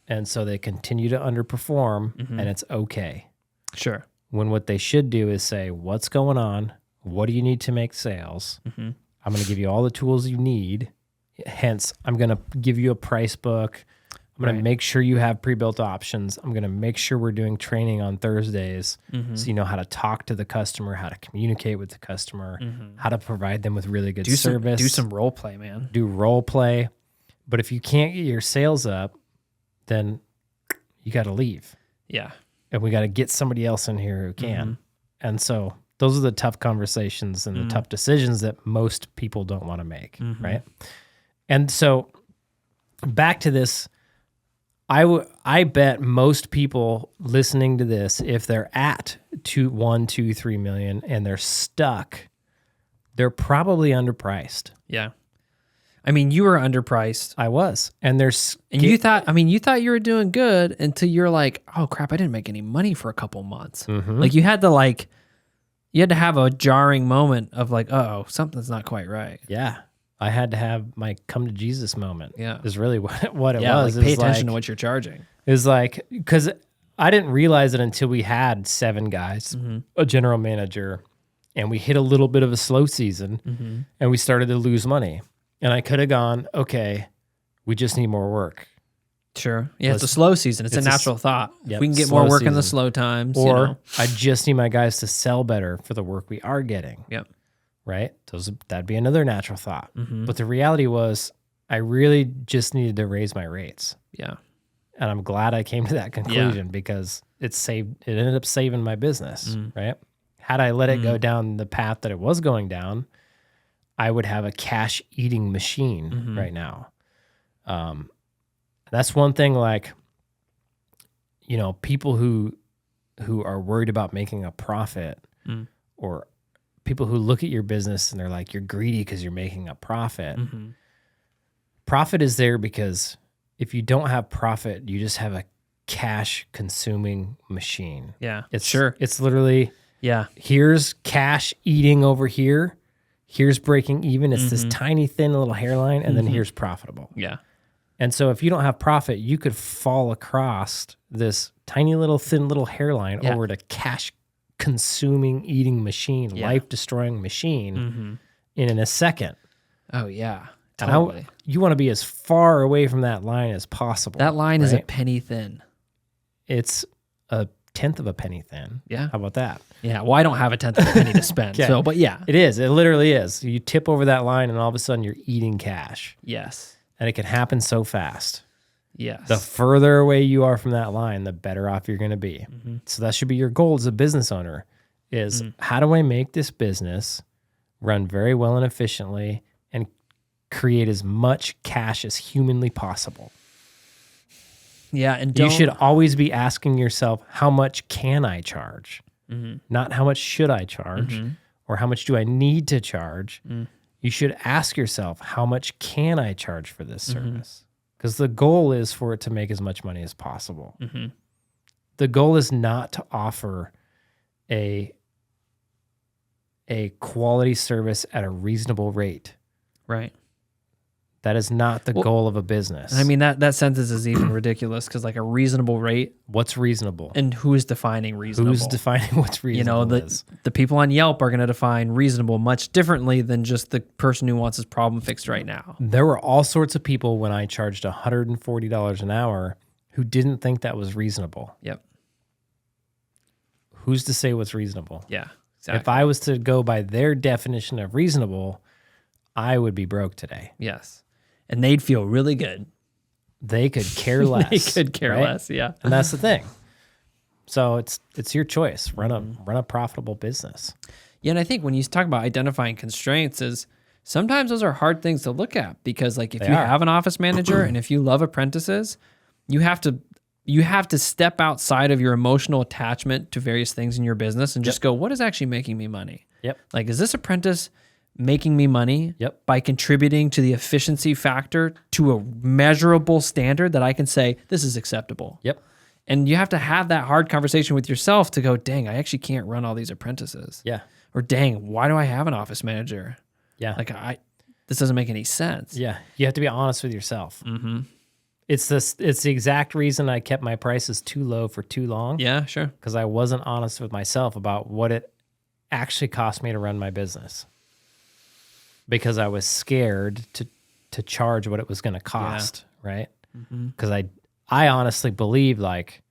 And so they continue to underperform and it's okay. Sure. When what they should do is say, what's going on? What do you need to make sales? I'm going to give you all the tools you need. Hence, I'm going to give you a price book. I'm going to make sure you have pre-built options. I'm going to make sure we're doing training on Thursdays so you know how to talk to the customer, how to communicate with the customer, how to provide them with really good service. Do some role play, man. Do role play. But if you can't get your sales up, then you got to leave. Yeah. And we got to get somebody else in here who can. And so those are the tough conversations and the tough decisions that most people don't want to make, right? And so back to this, I bet most people listening to this, if they're at 1, 2, 3 million and they're stuck, they're probably underpriced. Yeah. I mean, you were underpriced. I was. And you thought you were doing good until you're like, oh crap, I didn't make any money for a couple months. Like you had to have a jarring moment of like, uh-oh, something's not quite right. Yeah. I had to have my come to Jesus moment. Yeah. Is really what it was. Like pay attention to what you're charging. It was like, because I didn't realize it until we had 7 guys, a general manager, and we hit a little bit of a slow season and we started to lose money. And I could have gone, okay, we just need more work. Sure. Yeah, it's a slow season. It's a natural thought. Yep, we can get more work in the slow times. Or I just need my guys to sell better for the work we are getting. Yep. Right? That'd be another natural thought. But the reality was I really just needed to raise my rates. Yeah. And I'm glad I came to that conclusion because it ended up saving my business, right? Had I let it go down the path that it was going down, I would have a cash eating machine right now. That's one thing, like, you know, people who are worried about making a profit or people who look at your business and they're like, you're greedy because you're making a profit. Profit is there because if you don't have profit, you just have a cash consuming machine. Yeah. It's literally, Yeah. here's cash eating over here. Here's breaking even. It's this tiny, thin little hairline. And then here's profitable. Yeah. And so if you don't have profit, you could fall across this tiny little, thin little hairline over to cash consuming, eating machine, life destroying machine in a second. Oh yeah. And Totally. you want to be as far away from that line as possible. That line is a penny thin. It's a tenth of a penny thin. Yeah. How about that? Yeah. Well, I don't have a tenth of a penny to spend. Okay. So, but yeah. It is. It literally is. You tip over that line and all of a sudden you're eating cash. Yes. And it can happen so fast. Yes. The further away you are from that line, the better off you're going to be. So that should be your goal as a business owner is how do I make this business run very well and efficiently and create as much cash as humanly possible? Yeah. And You should always be asking yourself, how much can I charge? Not how much should I charge or how much do I need to charge? You should ask yourself, how much can I charge for this service? Because the goal is for it to make as much money as possible. The goal is not to offer a quality service at a reasonable rate. Right. That is not the goal of a business. I mean, that sentence is even ridiculous because like a reasonable rate. What's reasonable? And who is defining reasonable? Who's defining what's reasonable? You know, the people on Yelp are going to define reasonable much differently than just the person who wants his problem fixed right now. There were all sorts of people when I charged $140 an hour who didn't think that was reasonable. Yep. Who's to say what's reasonable? Yeah, exactly. If I was to go by their definition of reasonable, I would be broke today. Yes. And they'd feel really good. They could care less. They could care less, yeah. And that's the thing. So it's your choice. Run a profitable business. Yeah, and I think when you talk about identifying constraints is sometimes those are hard things to look at because like if you have an office manager and if you love apprentices, you have to step outside of your emotional attachment to various things in your business and just go, what is actually making me money? Yep. Like, is this apprentice making me money by contributing to the efficiency factor to a measurable standard that I can say, this is acceptable? Yep. And you have to have that hard conversation with yourself to go, dang, I actually can't run all these apprentices. Yeah. Or dang, why do I have an office manager? Yeah. Like this doesn't make any sense. Yeah. You have to be honest with yourself. It's the exact reason I kept my prices too low for too long. Yeah, sure. Because I wasn't honest with myself about what it actually cost me to run my business. Because I was scared to charge what it was going to cost, right? Because I honestly believed, like,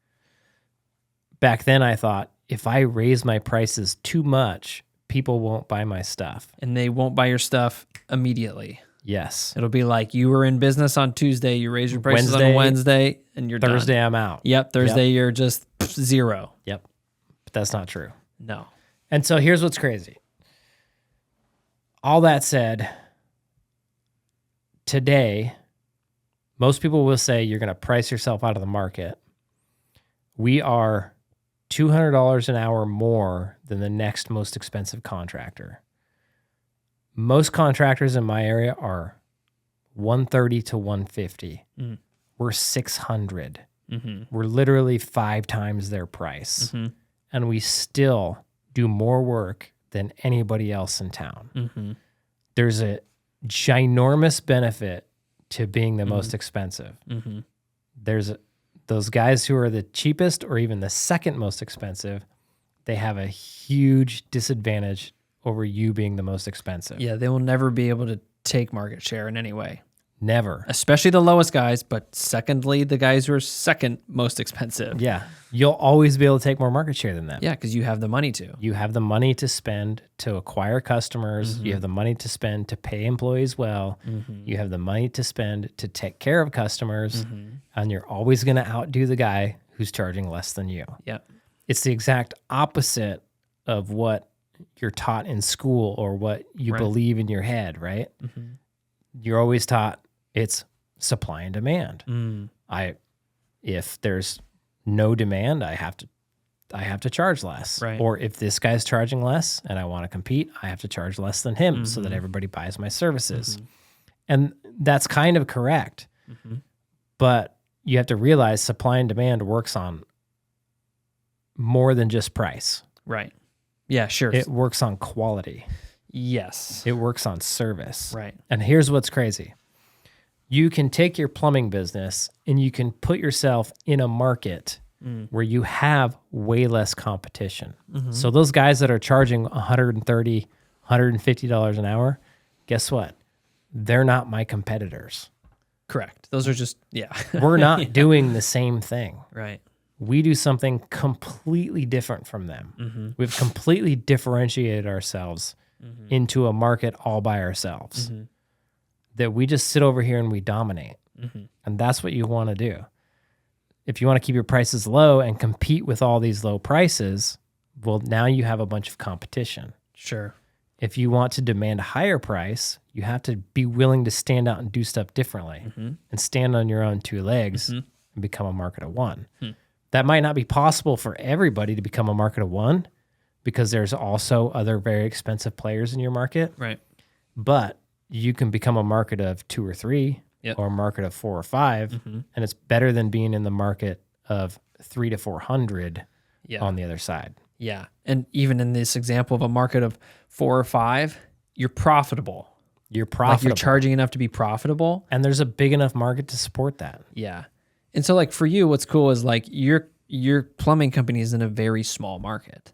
back then I thought, if I raise my prices too much, people won't buy my stuff. And they won't buy your stuff immediately. Yes. It'll be like you were in business on Tuesday, you raise your prices on Wednesday, and you're Thursday done. I'm out. Yep, Thursday you're just zero. Yep. But that's not true. No. And so here's what's crazy. All that said, today, most people will say you're going to price yourself out of the market. We are $200 an hour more than the next most expensive contractor. Most contractors in my area are $130 to $150. We're $600. We're literally 5 times their price. And we still do more work than anybody else in town. There's a ginormous benefit to being the most expensive. There's those guys who are the cheapest or even the second most expensive, they have a huge disadvantage over you being the most expensive. Yeah, they will never be able to take market share in any way. Never. Especially the lowest guys, but secondly, the guys who are second most expensive. Yeah. You'll always be able to take more market share than them. Yeah, because you have the money to. You have the money to spend to acquire customers. You have the money to spend to pay employees well. You have the money to spend to take care of customers. And you're always going to outdo the guy who's charging less than you. Yeah. It's the exact opposite of what you're taught in school or what you believe in your head, right? You're always taught it's supply and demand. If there's no demand, I have to charge less. Right. Or if this guy's charging less and I want to compete, I have to charge less than him so that everybody buys my services. And that's kind of correct. But you have to realize supply and demand works on more than just price. Right. Yeah, sure. It works on quality. Yes. It works on service. Right. And here's what's crazy. You can take your plumbing business and you can put yourself in a market where you have way less competition. So those guys that are charging $130, $150 an hour, guess what? They're not my competitors. Correct. Those are just, yeah. We're not doing the same thing. Right. We do something completely different from them. We've completely differentiated ourselves into a market all by ourselves. That we just sit over here and we dominate. And that's what you want to do. If you want to keep your prices low and compete with all these low prices, well, now you have a bunch of competition. Sure. If you want to demand a higher price, you have to be willing to stand out and do stuff differently and stand on your own two legs and become a market of one. That might not be possible for everybody to become a market of one because there's also other very expensive players in your market. Right. But you can become a market of 2 or 3 or a market of 4 or 5, and it's better than being in the market of 300 to 400 on the other side. Yeah. And even in this example of a market of 4 or 5, you're profitable. You're profitable. Like you're charging enough to be profitable. And there's a big enough market to support that. Yeah. And so like for you, what's cool is like your plumbing company is in a very small market.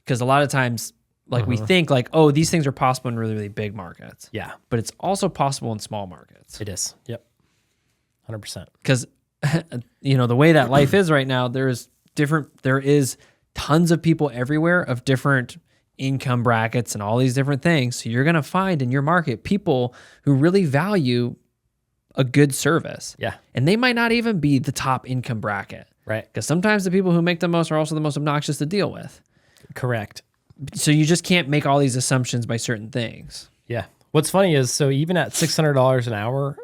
Because a lot of times like we think like, oh, these things are possible in really, really big markets. Yeah. But it's also possible in small markets. It is. Yep. 100%. Because, you know, the way that life is right now, there is tons of people everywhere of different income brackets and all these different things. So you're going to find in your market people who really value a good service. Yeah. And they might not even be the top income bracket. Right. Because sometimes the people who make the most are also the most obnoxious to deal with. Correct. So you just can't make all these assumptions by certain things. Yeah. What's funny is, so even at $600 an hour,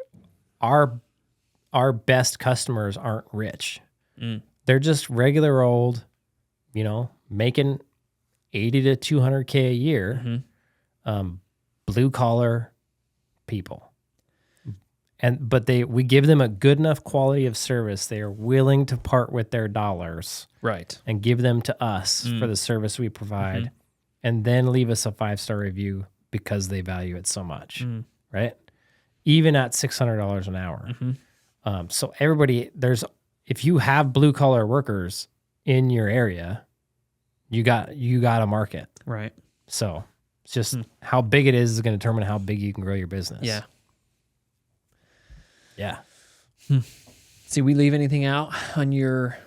our best customers aren't rich. They're just regular old, you know, making 80 to 200K a year, blue collar people. But we give them a good enough quality of service. They are willing to part with their dollars, right, and give them to us for the service we provide, and then leave us a 5-star review because they value it so much, right? Even at $600 an hour. So everybody, if you have blue collar workers in your area, you got a market, right? So it's just how big it is going to determine how big you can grow your business. Yeah. Yeah. See, we leave anything out on your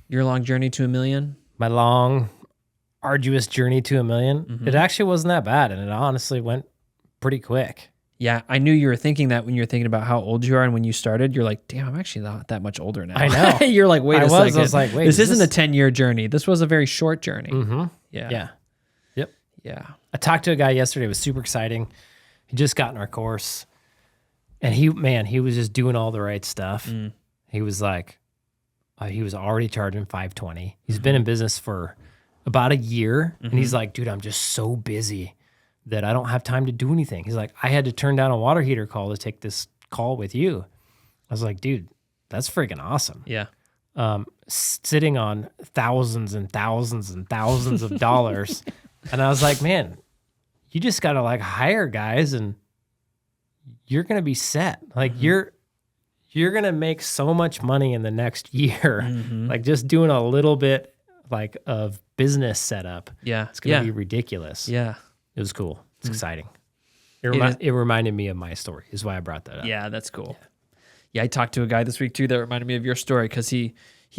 long journey to $1 million? My long, arduous journey to $1 million. It actually wasn't that bad, and it honestly went pretty quick. Yeah, I knew you were thinking that when you were thinking about how old you are, and when you started, you're like, damn, I'm actually not that much older now. I know. You're like, wait a second. I was like, wait, this isn't a 10-year journey. This was a very short journey. Yeah. Yeah. Yep. Yeah. I talked to a guy yesterday. It was super exciting. He just got in our course, and he was just doing all the right stuff. He was like, he was already charging $520. He's been in business for about a year, and he's like, dude, I'm just so busy that I don't have time to do anything. He's like, I had to turn down a water heater call to take this call with you. I was like, dude, that's freaking awesome. Yeah. Sitting on thousands and thousands and thousands of dollars. And I was like, man, you just got to like hire guys and you're going to be set. Like you're going to make so much money in the next year. Like just doing a little bit like of business setup. Yeah. It's going to be ridiculous. Yeah. It was cool. It's exciting. It reminded me of my story is why I brought that up. Yeah, that's cool. Yeah, I talked to a guy this week too that reminded me of your story because he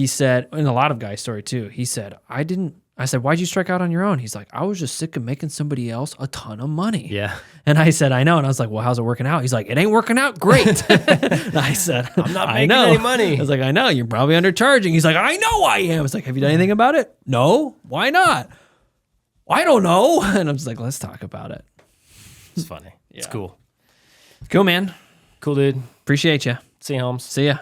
said, and a lot of guys' story too, he said, I said, why'd you strike out on your own? He's like, I was just sick of making somebody else a ton of money. Yeah. And I said, I know. And I was like, well, how's it working out? He's like, it ain't working out great. I said, I'm not making any money. I was like, I know, you're probably undercharging. He's like, I know I am. I was like, have you done anything about it? No. Why not? I don't know. And I'm just like, let's talk about it. It's funny. It's cool. Cool, man. Cool, dude. Appreciate you. See you, Holmes. See ya.